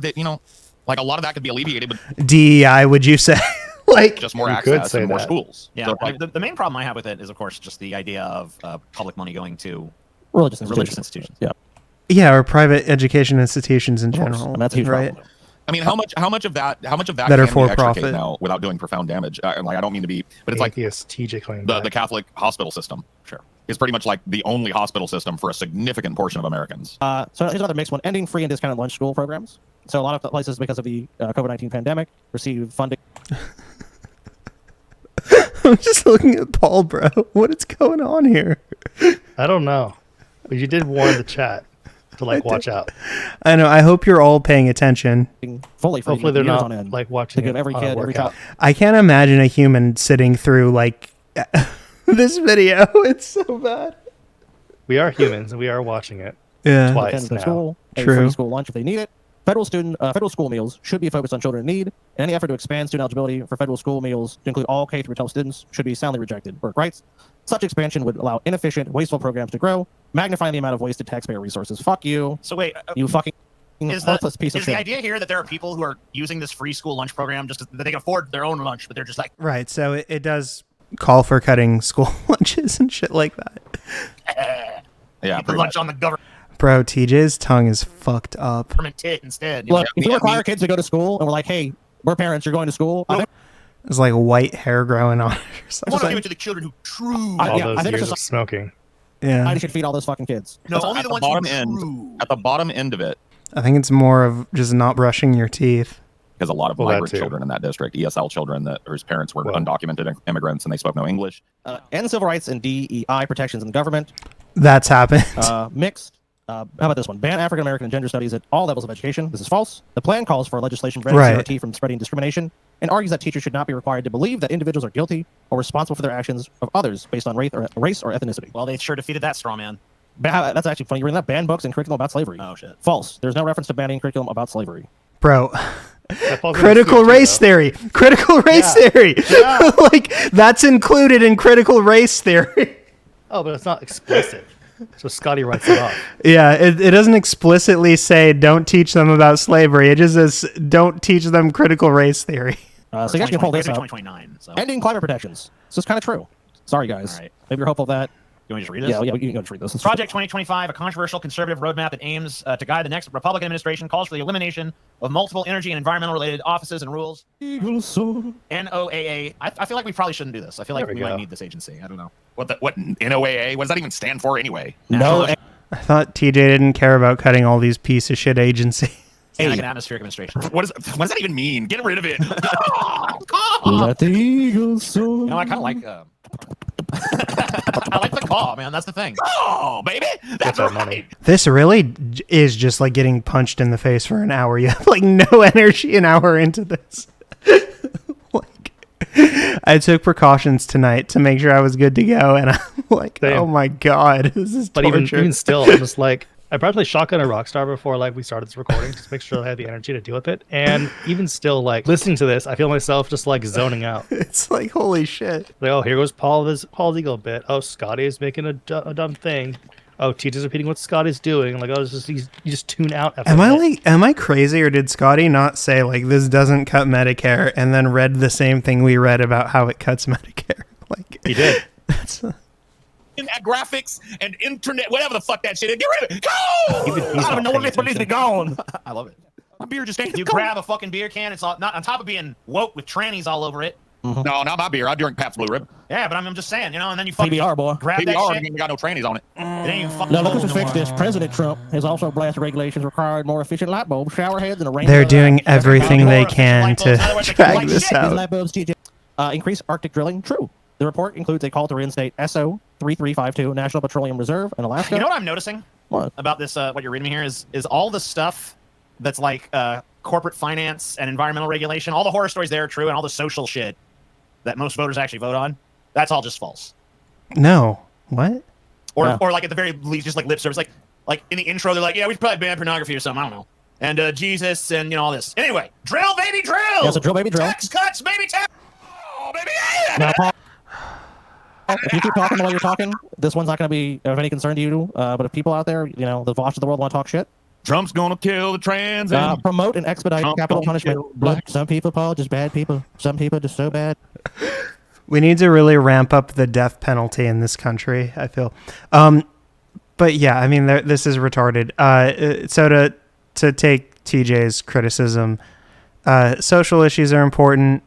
like a lot of that could be alleviated with DEI, would you say? Like just more access and more schools. Yeah, So, the main problem I have with it is, of course, just the idea of public money going to religious institutions. Yeah. Yeah, or private education institutions in general. And that's a huge right? problem. I mean, how much of that That can are we for extricate profit now without doing profound damage? Like, I don't mean to be, but it's like TJ claim the Catholic hospital system. Sure. Is pretty much like the only hospital system for a significant portion of Americans. So here's another mixed one: ending free and discounted lunch school programs. So a lot of places, because of the COVID-19 pandemic, receive funding. I'm just looking at Paul, bro. What is going on here? I don't know. But you did warn the chat to like watch out. I know. I hope you're all paying attention. Fully free. Hopefully they're years not on end, like to watching give every it on a kid, every child. workout. I can't imagine a human sitting through like this video. It's so bad. We are humans and we are watching it. Yeah. Twice Attend now. school, a True. free school lunch if they need it. Federal school meals should be focused on children in need, and any effort to expand student eligibility for federal school meals to include all K-12 students should be soundly rejected. Work rights. Such expansion would allow inefficient, wasteful programs to grow, magnifying the amount of wasted taxpayer resources. Fuck you. So wait, You fucking is worthless piece of the shit. idea here that there are people who are using this free school lunch program just that they can afford their own lunch, but they're just like, Right. So it does call for cutting school lunches and shit like that. Yeah, the pretty lunch much. on the government Bro, TJ's tongue is fucked up. tit instead. Look, if we require kids to go to school, and we're like, hey, we're parents, you're going to school. It's like white hair growing on it or I something. want to give it to the children who true. All yeah, those I think it's years just- of smoking. Yeah. I should feed all those fucking kids. No, only At the the ones bottom who end, true. at the bottom end of it, I think it's more of just not brushing your teeth. because a lot of Well, that migrant too. children in that district, ESL children whose parents were Well. undocumented immigrants and they spoke no English. End civil rights and DEI protections in the government. That's happened. Mixed. How about this one? Ban African American and gender studies at all levels of education. This is false. The plan calls for legislation preventing Right. CRT from spreading discrimination and argues that teachers should not be required to believe that individuals are guilty or responsible for their actions of others based on race or ethnicity. Well, they sure defeated that straw man. That's actually funny. You bring that ban books and curriculum about slavery. Oh shit. False. There's no reference to banning curriculum about slavery. Bro, That falls into critical CRT, race though. theory. Critical race theory. Yeah. Like, that's included in critical race theory. Oh, but it's not explicit. So Scotty writes it off. Yeah, it doesn't explicitly say don't teach them about slavery. It just says don't teach them critical race theory. So you guys can pull this up. 2029. So. Ending climate protections. This is kind of true. Sorry, guys. All right. Maybe you're hopeful of that. You want me to just read this? Yeah, you can just read this. It's Project 2025, a controversial conservative roadmap that aims to guide the next Republican administration, calls for the elimination of multiple energy and environmental-related offices and rules. NOAA. I feel like we probably shouldn't do this. I feel like There we we might go. need this agency. I don't know. What NOAA? What does that even stand for anyway? No. I thought TJ didn't care about cutting all these piece of shit agencies. Like an atmospheric administration. What does that even mean? Get rid of it. Let the eagles soar. You know, I kind of like. I like the call, man. That's the thing. Oh, baby, that's our right. money. This really is just like getting punched in the face for an hour. You have like no energy an hour into this. Like, I took precautions tonight to make sure I was good to go, and I'm like, Same. oh my god, this is But torture. even still, I'm just like, I probably shotgun a Rockstar before like we started this recording, just to make sure I had the energy to deal with it. And even still, like listening to this, I feel myself just like zoning out. It's like holy shit. Like, oh, here goes Paul's Eagle bit. Oh, Scotty is making a dumb thing. Oh, teacher's repeating what Scotty's doing. Like, oh, it's just you just tune out. After Am I crazy, or did Scotty not say like this doesn't cut Medicare and then read the same thing we read about how it cuts Medicare? Like He did. That's Graphics and internet, whatever the fuck that shit is. Get rid of it. Go! Even he's I don't not know paying what needs to be attention. gone. I love it. My beer just ain't. You grab a fucking beer can. It's all, not on top of being woke with trannies all over it. No, not my beer. I drink Pabst Blue Ribbon. Yeah, but I'm just saying, you know. And then you fucking PBR, boy. grab that PBR shit. ain't got no trannies on it. It ain't even fucking. No, look cold who's no fixed more. this. President Trump has also blasted regulations requiring more efficient light bulbs, shower heads, and a range They're of doing other- everything More they efficient can light bulbs. In other to words, they drag like this shit. These out. light bulbs, TJ. Increase Arctic drilling. True. The report includes a call to reinstate SO 3352 National Petroleum Reserve in Alaska. You know what I'm noticing What? about this? What you're reading me here is all the stuff that's like corporate finance and environmental regulation. All the horror stories there are true, and all the social shit that most voters actually vote on. That's all just false. No. What? or like at the very least, just like lip service, like in the intro, they're like, yeah, we should probably ban pornography or something. I don't know. And Jesus and all this. Anyway, drill, baby, drill. Yeah, so drill, baby, drill. Tax cuts, baby, tax. Oh, baby. Now, Paul, if you keep talking the way you're talking, this one's not going to be of any concern to you. But if people out there, the Vosh of the world want to talk shit, Trump's gonna kill the trans. promote and expedite Trump capital gonna punishment. kill blacks. Some people, Paul, just bad people. Some people just so bad. We need to really ramp up the death penalty in this country, I feel. But yeah, I mean, this is retarded. So to take TJ's criticism, social issues are important.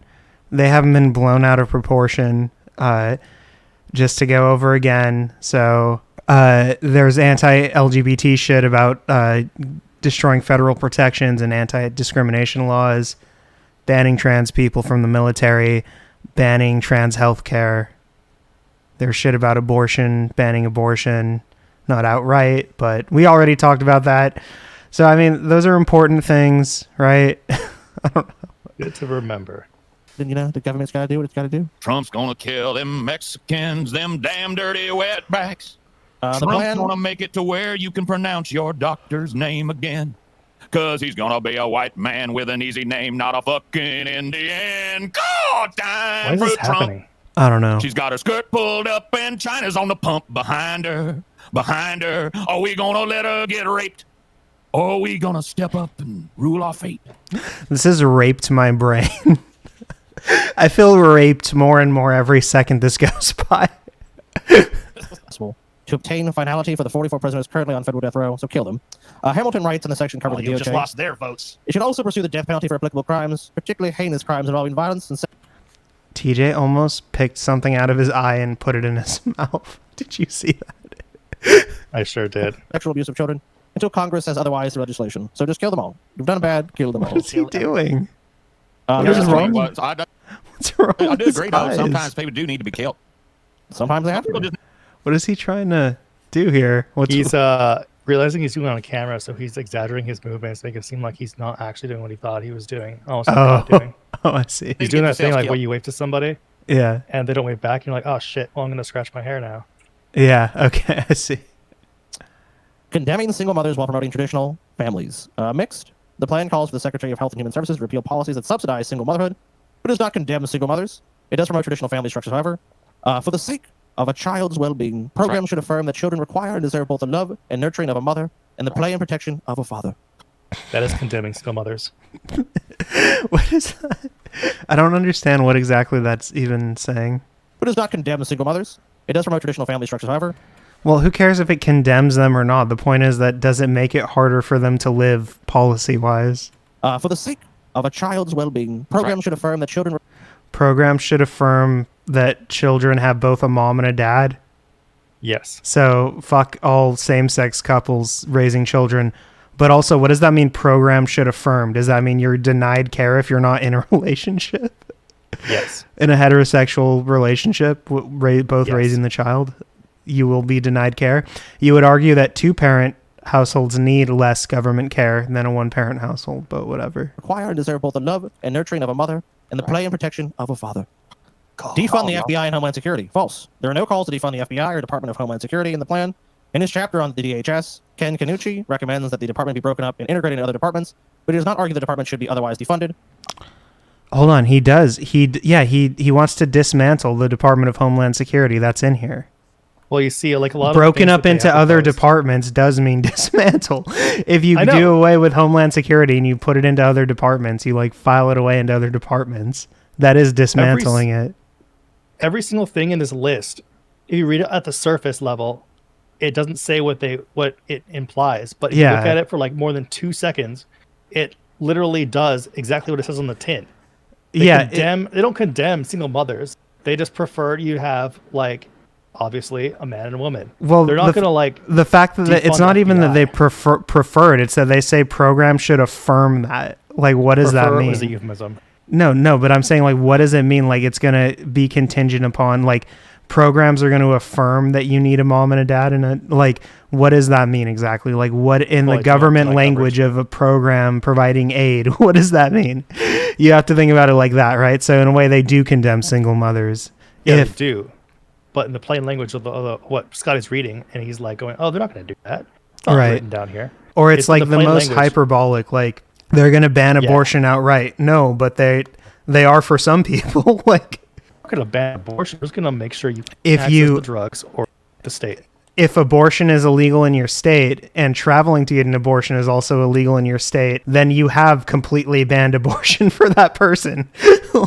They haven't been blown out of proportion. Just to go over again, so there's anti-LGBT shit about destroying federal protections and anti-discrimination laws, banning trans people from the military, banning trans healthcare. There's shit about abortion, banning abortion, not outright, but we already talked about that. So, I mean, those are important things, right? I don't know. Good to remember. Then, the government's got to do what it's got to do. Trump's gonna kill them Mexicans, them damn dirty wetbacks. The Trump's plan, gonna make it to where you can pronounce your doctor's name again. Cause he's gonna be a white man with an easy name, not a fucking Indian. God Why damn is for this Trump. happening? I don't know. She's got her skirt pulled up and China's on the pump behind her. Behind her. Are we gonna let her get raped? Or are we gonna step up and rule our fate? This has raped my brain. I feel raped more and more every second this goes by. possible to obtain finality for the 44 prisoners currently on federal death row, so kill them. Hamilton writes in the section covering the You DOJ. just lost their votes. It should also pursue the death penalty for applicable crimes, particularly heinous crimes involving violence and TJ almost picked something out of his eye and put it in his mouth. Did you see that? I sure did. sexual abuse of children until Congress says otherwise through legislation. So just kill them all. You've done bad, kill them all. What is he doing? What is is wrong? wrong? What's wrong I with do his agree, though. eyes? Sometimes people do need to be killed. Sometimes they have to. What is he trying to do here? He's realizing he's doing it on camera, so he's exaggerating his movements, make it seem like he's not actually doing what he thought he was doing. Almost like not doing. Oh, I see. He's doing that thing like where you wave to somebody, Yeah. and they don't wave back. And you're like, oh shit, well I'm gonna scratch my hair now. Yeah. Okay. I see. Condemning single mothers while promoting traditional families. Mixed. The plan calls for the Secretary of Health and Human Services to repeal policies that subsidize single motherhood, but does not condemn single mothers. It does promote traditional family structures, however. For the sake of a child's well-being, programs should affirm that children require and deserve both the love and nurturing of a mother and the play and protection of a father. That is condemning single mothers. What is that? I don't understand what exactly that's even saying. But does not condemn single mothers. It does promote traditional family structures, however. Well, who cares if it condemns them or not? The point is that does it make it harder for them to live policy-wise? For the sake of a child's well-being, programs should affirm that children... Programs should affirm that children have both a mom and a dad. Yes. So fuck all same-sex couples raising children. But also, what does that mean program should affirm? Does that mean you're denied care if you're not in a relationship? Yes. In a heterosexual relationship, both Yes. raising the child, you will be denied care. You would argue that two-parent households need less government care than a one-parent household, but whatever. require and deserve both the love and nurturing of a mother and the play and protection of a father. Defund the FBI and Homeland Security. False. There are no calls to defund the FBI or Department of Homeland Security in the plan. In his chapter on the DHS, Ken Canucci recommends that the department be broken up and integrated into other departments, but he does not argue the department should be otherwise defunded. Hold on, he does. He wants to dismantle the Department of Homeland Security. That's in here. Well, you see, like a lot of Broken things up that they into have other proposed- departments does mean dismantle. If you I know. do away with Homeland Security and you put it into other departments, you like file it away into other departments. That is dismantling it. Every single thing in this list, if you read it at the surface level, it doesn't say what it implies. But if you look at it for like more than 2 seconds, it literally does exactly what it says on the tin. They don't condemn single mothers. They just prefer you have like obviously a man and a woman. Well, they're not gonna like the fact that it's defund not even that FBI. they prefer it. It's that they say programs should affirm that. Like, what does that Prefer mean? was a euphemism. No, but I'm saying like, what does it mean? Like, it's gonna be contingent upon like programs are going to affirm that you need a mom and a dad, and a like. What does that mean exactly? Like, what in the government language of a program providing aid? What does that mean? You have to think about it like that, right? So in a way, they do condemn single mothers. Yeah, they do. but in the plain language of what Scotty's reading, and he's like going, "Oh, they're not going to do that. It's not Right. written down here." Or it's like the plain most language. hyperbolic, like they're going to ban abortion outright. No, but they are for some people. Like, We're going to ban abortion. We're just going to make sure you If access you- the drugs or the state. if abortion is illegal in your state and traveling to get an abortion is also illegal in your state, then you have completely banned abortion for that person.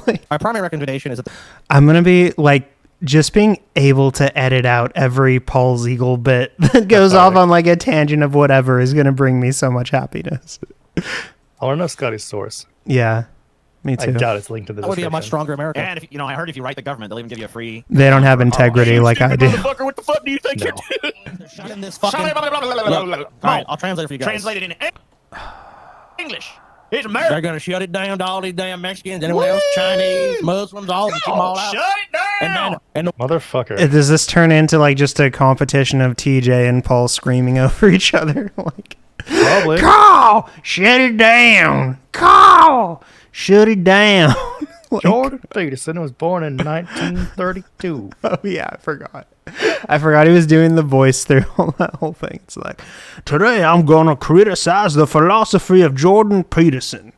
Like, My primary recommendation is that I'm going to be like, just being able to edit out every Paul Ziegel bit that goes off on like a tangent of whatever is going to bring me so much happiness. I want to know Scotty's source. Yeah, me I too. doubt it's linked to the that would be a much description. stronger America. And if I heard if you write the government, they'll even give you a free. They don't have integrity like I do. Motherfucker, what the fuck do you think No. you're doing? Shut in this fucking. All All right, I'll translate it for you guys. Translate it in English. Here's America. They're gonna shut it down to all these damn Mexicans, anyone else, Chinese, Muslims, all keep them all out. Shut it down. And Motherfucker. Does this turn into like just a competition of TJ and Paul screaming over each other? Like, Probably. Carl, shut it down. Carl, shut it down. Like, Jordan Peterson was born in 1932. oh yeah, I forgot. He was doing the voice through all that whole thing. It's like, today I'm gonna criticize the philosophy of Jordan Peterson.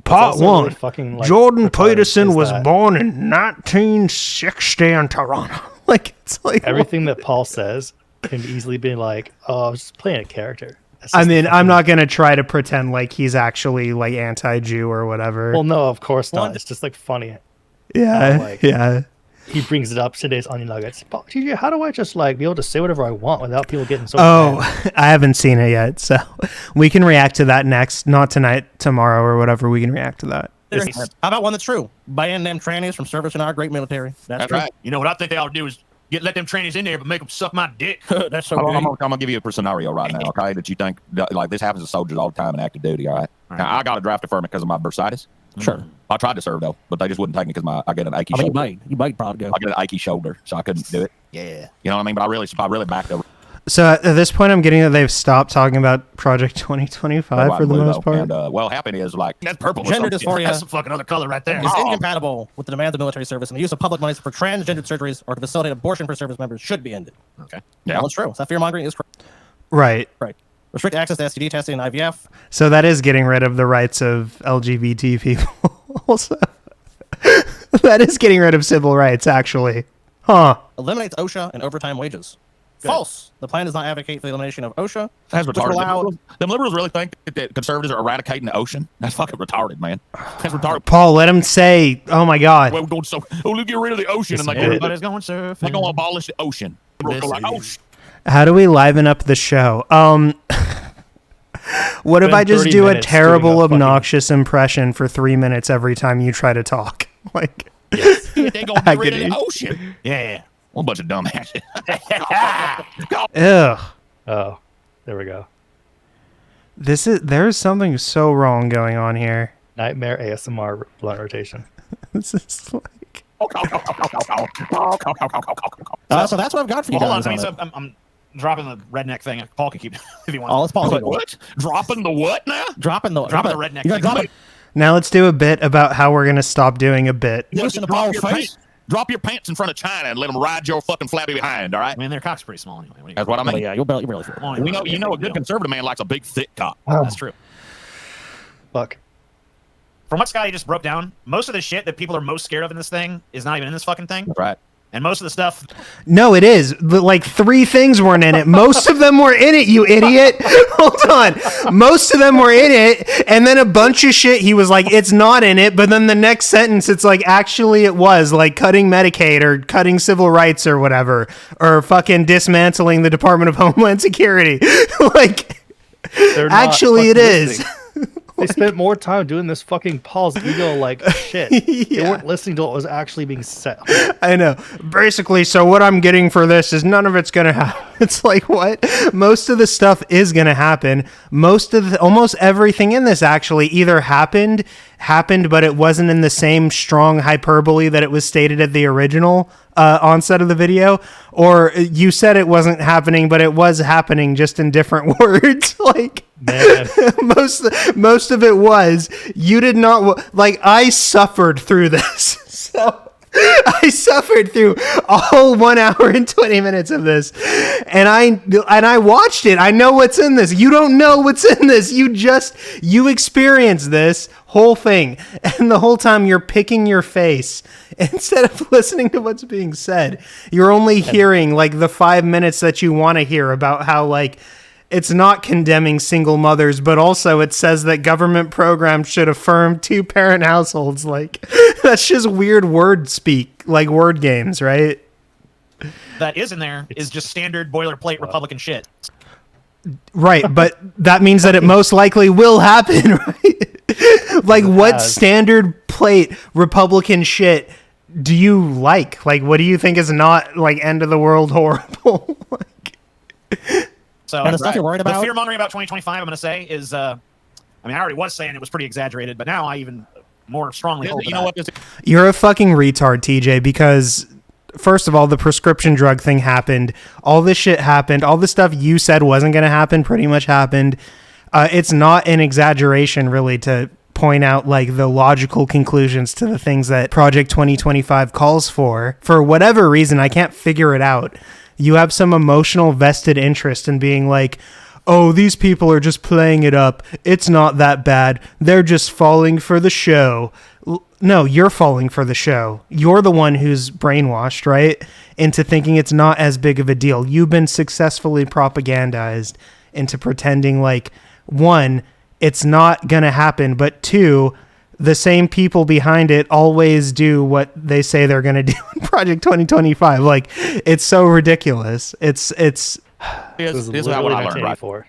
Part also one. really fucking, like, Jordan retarded Peterson is was that- born in 1960 in Toronto. Like, it's like Everything that Paul says can easily be like, "Oh, I was just playing a character." That's I just mean, the I'm fucking- not gonna try to pretend like he's actually like anti-Jew or whatever. Well, no, of course not. One- It's just like funny. yeah, like- yeah. He brings it up today's Onion Nuggets. Paul, TJ, how do I just like be able to say whatever I want without people getting so Oh, mad? I haven't seen it yet, so we can react to that next. Not tonight, tomorrow, or whatever. We can react to that. how about one that's true? Ban them trannies from service in our great military. That's true. right. You know what I think they ought to do is let them trainees in there, but make them suck my dick. That's so I'm great. gonna give you a scenario right now, okay? That you think that, like this happens to soldiers all the time in active duty. All right. Now, I got a draft deferment because of my bursitis. Sure. I tried to serve though, but they just wouldn't take me because I get an achy I mean, shoulder. you might probably go. I get an achy shoulder, so I couldn't do it. Yeah. You know what I mean? But I really backed over. So at this point, I'm getting that they've stopped talking about Project 2025 for the most part. And well, happy is like That's purple. Gender or something. dysphoria. That's some fucking other color right there. Is incompatible with the demands of military service, and the use of public monies for transgendered surgeries or to facilitate abortion for service members should be ended. Okay. Yeah. Well, it's true. So that fear mongering is correct. Right. Right. Restrict access to STD testing and IVF. So that is getting rid of the rights of LGBT people. Also, that is getting rid of civil rights. Actually, huh? Eliminates OSHA and overtime wages. False. The plan does not advocate for the elimination of OSHA. That's which retarded. allowed- Them liberals really think that conservatives are eradicating the ocean. That's fucking retarded, man. That's retarded. Paul, let him say. Oh my God. Well, we're going so. Oh, let's get rid of the ocean, and like Everybody's going surfing. they're going to abolish the ocean. They're This like, oh, is- How do we liven up the show? What if Spend I just 30 do a minutes terrible, doing a fucking- obnoxious impression for 3 minutes every time you try to talk? Like, they're going to get rid of Agony. the ocean. Yeah. One bunch of dumbasses. ugh. Oh, there we go. There's something so wrong going on here. Nightmare ASMR blunt rotation. This is like, So that's what I've got for you Hold on. guys. I mean, on so it. I'm dropping the redneck thing. Paul can keep if you want. Oh, let's pause it. What? Dropping the what now? Dropping the redneck You gotta thing. drop it. now let's do a bit about how we're gonna stop doing a bit. Listen to Drop Paul's your face. pants. Drop your pants in front of China and let them ride your fucking flabby behind. All right. I mean, their cock's pretty small anyway. What do you- That's what I Oh, mean. yeah, you'll barely feel it. Only- We know, you know, a good conservative man likes a big, thick cock. That's true. Fuck. From what Scotty just broke down, most of the shit that people are most scared of in this thing is not even in this fucking thing. That's right. And most of the stuff, No, it is. But like 3 things weren't in it. Most of them were in it, you idiot. Hold on. Most of them were in it. And then a bunch of shit, he was like, it's not in it. But then the next sentence, it's like, actually, it was like cutting Medicaid or cutting civil rights or whatever. Or fucking dismantling the Department of Homeland Security. Like, They're not actually, it fucking is. listening. They spent more time doing this fucking Paul's ego like shit. They Yeah. weren't listening to what was actually being said. I know. Basically, so what I'm getting for this is none of it's going to happen. It's like, what? Most of the stuff is going to happen. Almost everything in this actually either happened, but it wasn't in the same strong hyperbole that it was stated at the original onset of the video, or you said it wasn't happening, but it was happening just in different words. Like, Man, most of it was. You did not, like, I suffered through this. So I suffered through all 1 hour and 20 minutes of this, and I watched it. I know what's in this. You don't know what's in this. You experience this whole thing, and the whole time you're picking your face instead of listening to what's being said. You're only hearing like the 5 minutes that you want to hear about how like it's not condemning single mothers, but also it says that government programs should affirm 2-parent households. Like, that's just weird word speak, like word games, right? That is in there is just standard boilerplate Republican shit. Right, but that means that it most likely will happen, right? Like, what standard plate Republican shit do you like? Like, what do you think is not, like, end of the world horrible? So and the stuff you're worried about? The fear-mongering about 2025, I'm going to say, is, I already was saying it was pretty exaggerated, but now I even more strongly hold You know what? You're a fucking retard, TJ, because first of all, the prescription drug thing happened. All this shit happened. All the stuff you said wasn't going to happen pretty much happened. It's not an exaggeration, really, to point out like the logical conclusions to the things that Project 2025 calls for. For whatever reason, I can't figure it out. You have some emotional vested interest in being like, oh, these people are just playing it up. It's not that bad. They're just falling for the show. No, you're falling for the show. You're the one who's brainwashed, right? Into thinking it's not as big of a deal. You've been successfully propagandized into pretending like, one, it's not going to happen, but two, the same people behind it always do what they say they're going to do in Project 2025. Like, it's so ridiculous. It's Here's what I learned, right?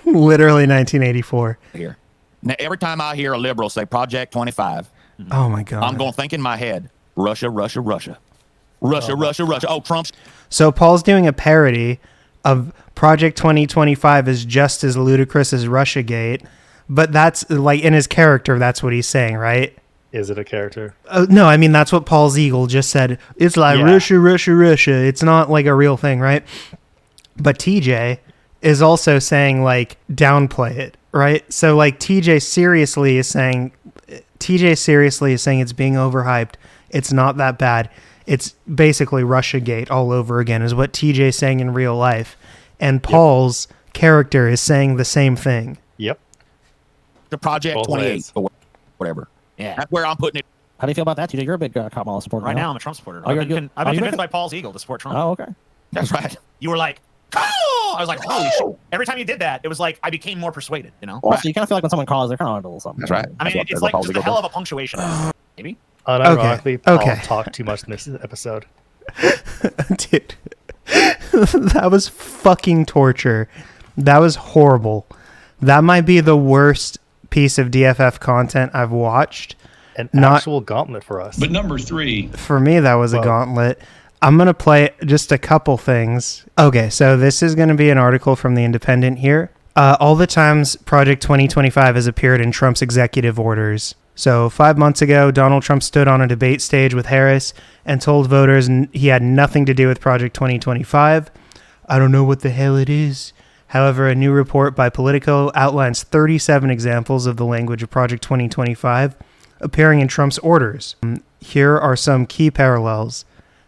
Literally 1984. Here. Now, every time I hear a liberal say Project 25, oh my God, I'm going to think in my head, Russia, Russia, Russia. Russia, Russia, Russia. Oh, Trump's. So Paul's doing a parody of Project 2025 is just as ludicrous as Russiagate, but that's like in his character, that's what he's saying, right? Is it a character? No, I mean, that's what Paul's Eagle just said. It's like Russia, Russia, Russia. It's not like a real thing, right? But TJ is also saying like downplay it, right? So like TJ seriously is saying it's being overhyped. It's not that bad. It's basically Russiagate all over again is what TJ's saying in real life. And Paul's character is saying the same thing. Yep. The Project 28 or whatever. Yeah. That's where I'm putting it. How do you feel about that, TJ? You're a big Kamala supporter. Right now, I'm a Trump supporter. Oh, I've been convinced by Paul's Eagle to support Trump. Oh, okay. That's right. You were like, oh! I was like, holy shit. Every time you did that, it was like I became more persuaded, you know? Well, so you kind of feel like when someone calls, they're kind of on a little something. That's right. I mean, it's like just a hell of a punctuation. Maybe? Unironically, Paul talked too much in this episode. Dude, that was fucking torture. That was horrible. That might be the worst piece of DFF content I've watched. An actual gauntlet for us. But number 3. For me, that was a gauntlet. I'm going to play just a couple things. Okay, so this is going to be an article from The Independent here. All the times Project 2025 has appeared in Trump's executive orders. So 5 months ago, Donald Trump stood on a debate stage with Harris and told voters he had nothing to do with Project 2025. I don't know what the hell it is. However, a new report by Politico outlines 37 examples of the language of Project 2025 appearing in Trump's orders. Here are some key parallels.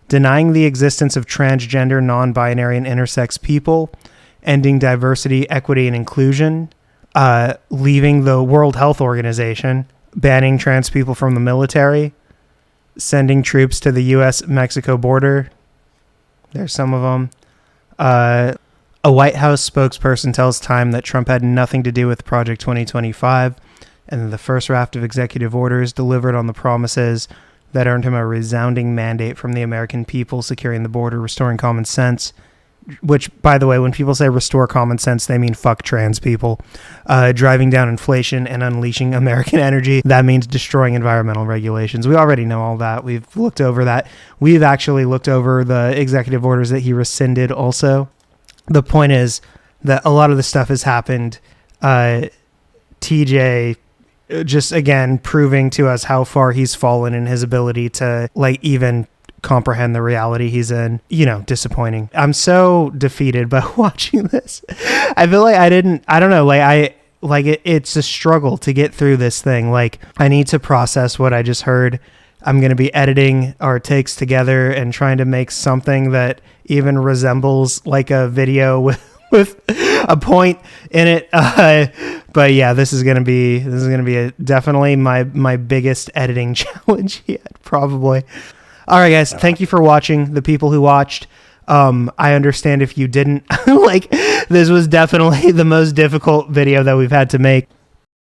Denying the existence of transgender, non-binary, and intersex people, ending diversity, equity, and inclusion, leaving the World Health Organization, banning trans people from the military, sending troops to the U.S.-Mexico border. There's some of them. A White House spokesperson tells Time that Trump had nothing to do with Project 2025, and the first raft of executive orders delivered on the promises that earned him a resounding mandate from the American people, securing the border, restoring common sense, which, by the way, when people say restore common sense, they mean fuck trans people, driving down inflation and unleashing American energy. That means destroying environmental regulations. We already know all that. We've looked over that. We've actually looked over the executive orders that he rescinded also. The point is that a lot of the stuff has happened. TJ just, again, proving to us how far he's fallen in his ability to, like, even comprehend the reality he's in. You know, disappointing. I'm so defeated by watching this. I feel like it's a struggle to get through this thing. Like, I need to process what I just heard. I'm going to be editing our takes together and trying to make something that even resembles like a video with a point in it. But yeah, this is going to be definitely my biggest editing challenge yet, probably. All right, guys, thank you for watching. The people who watched, I understand if you didn't. Like, this was definitely the most difficult video that we've had to make.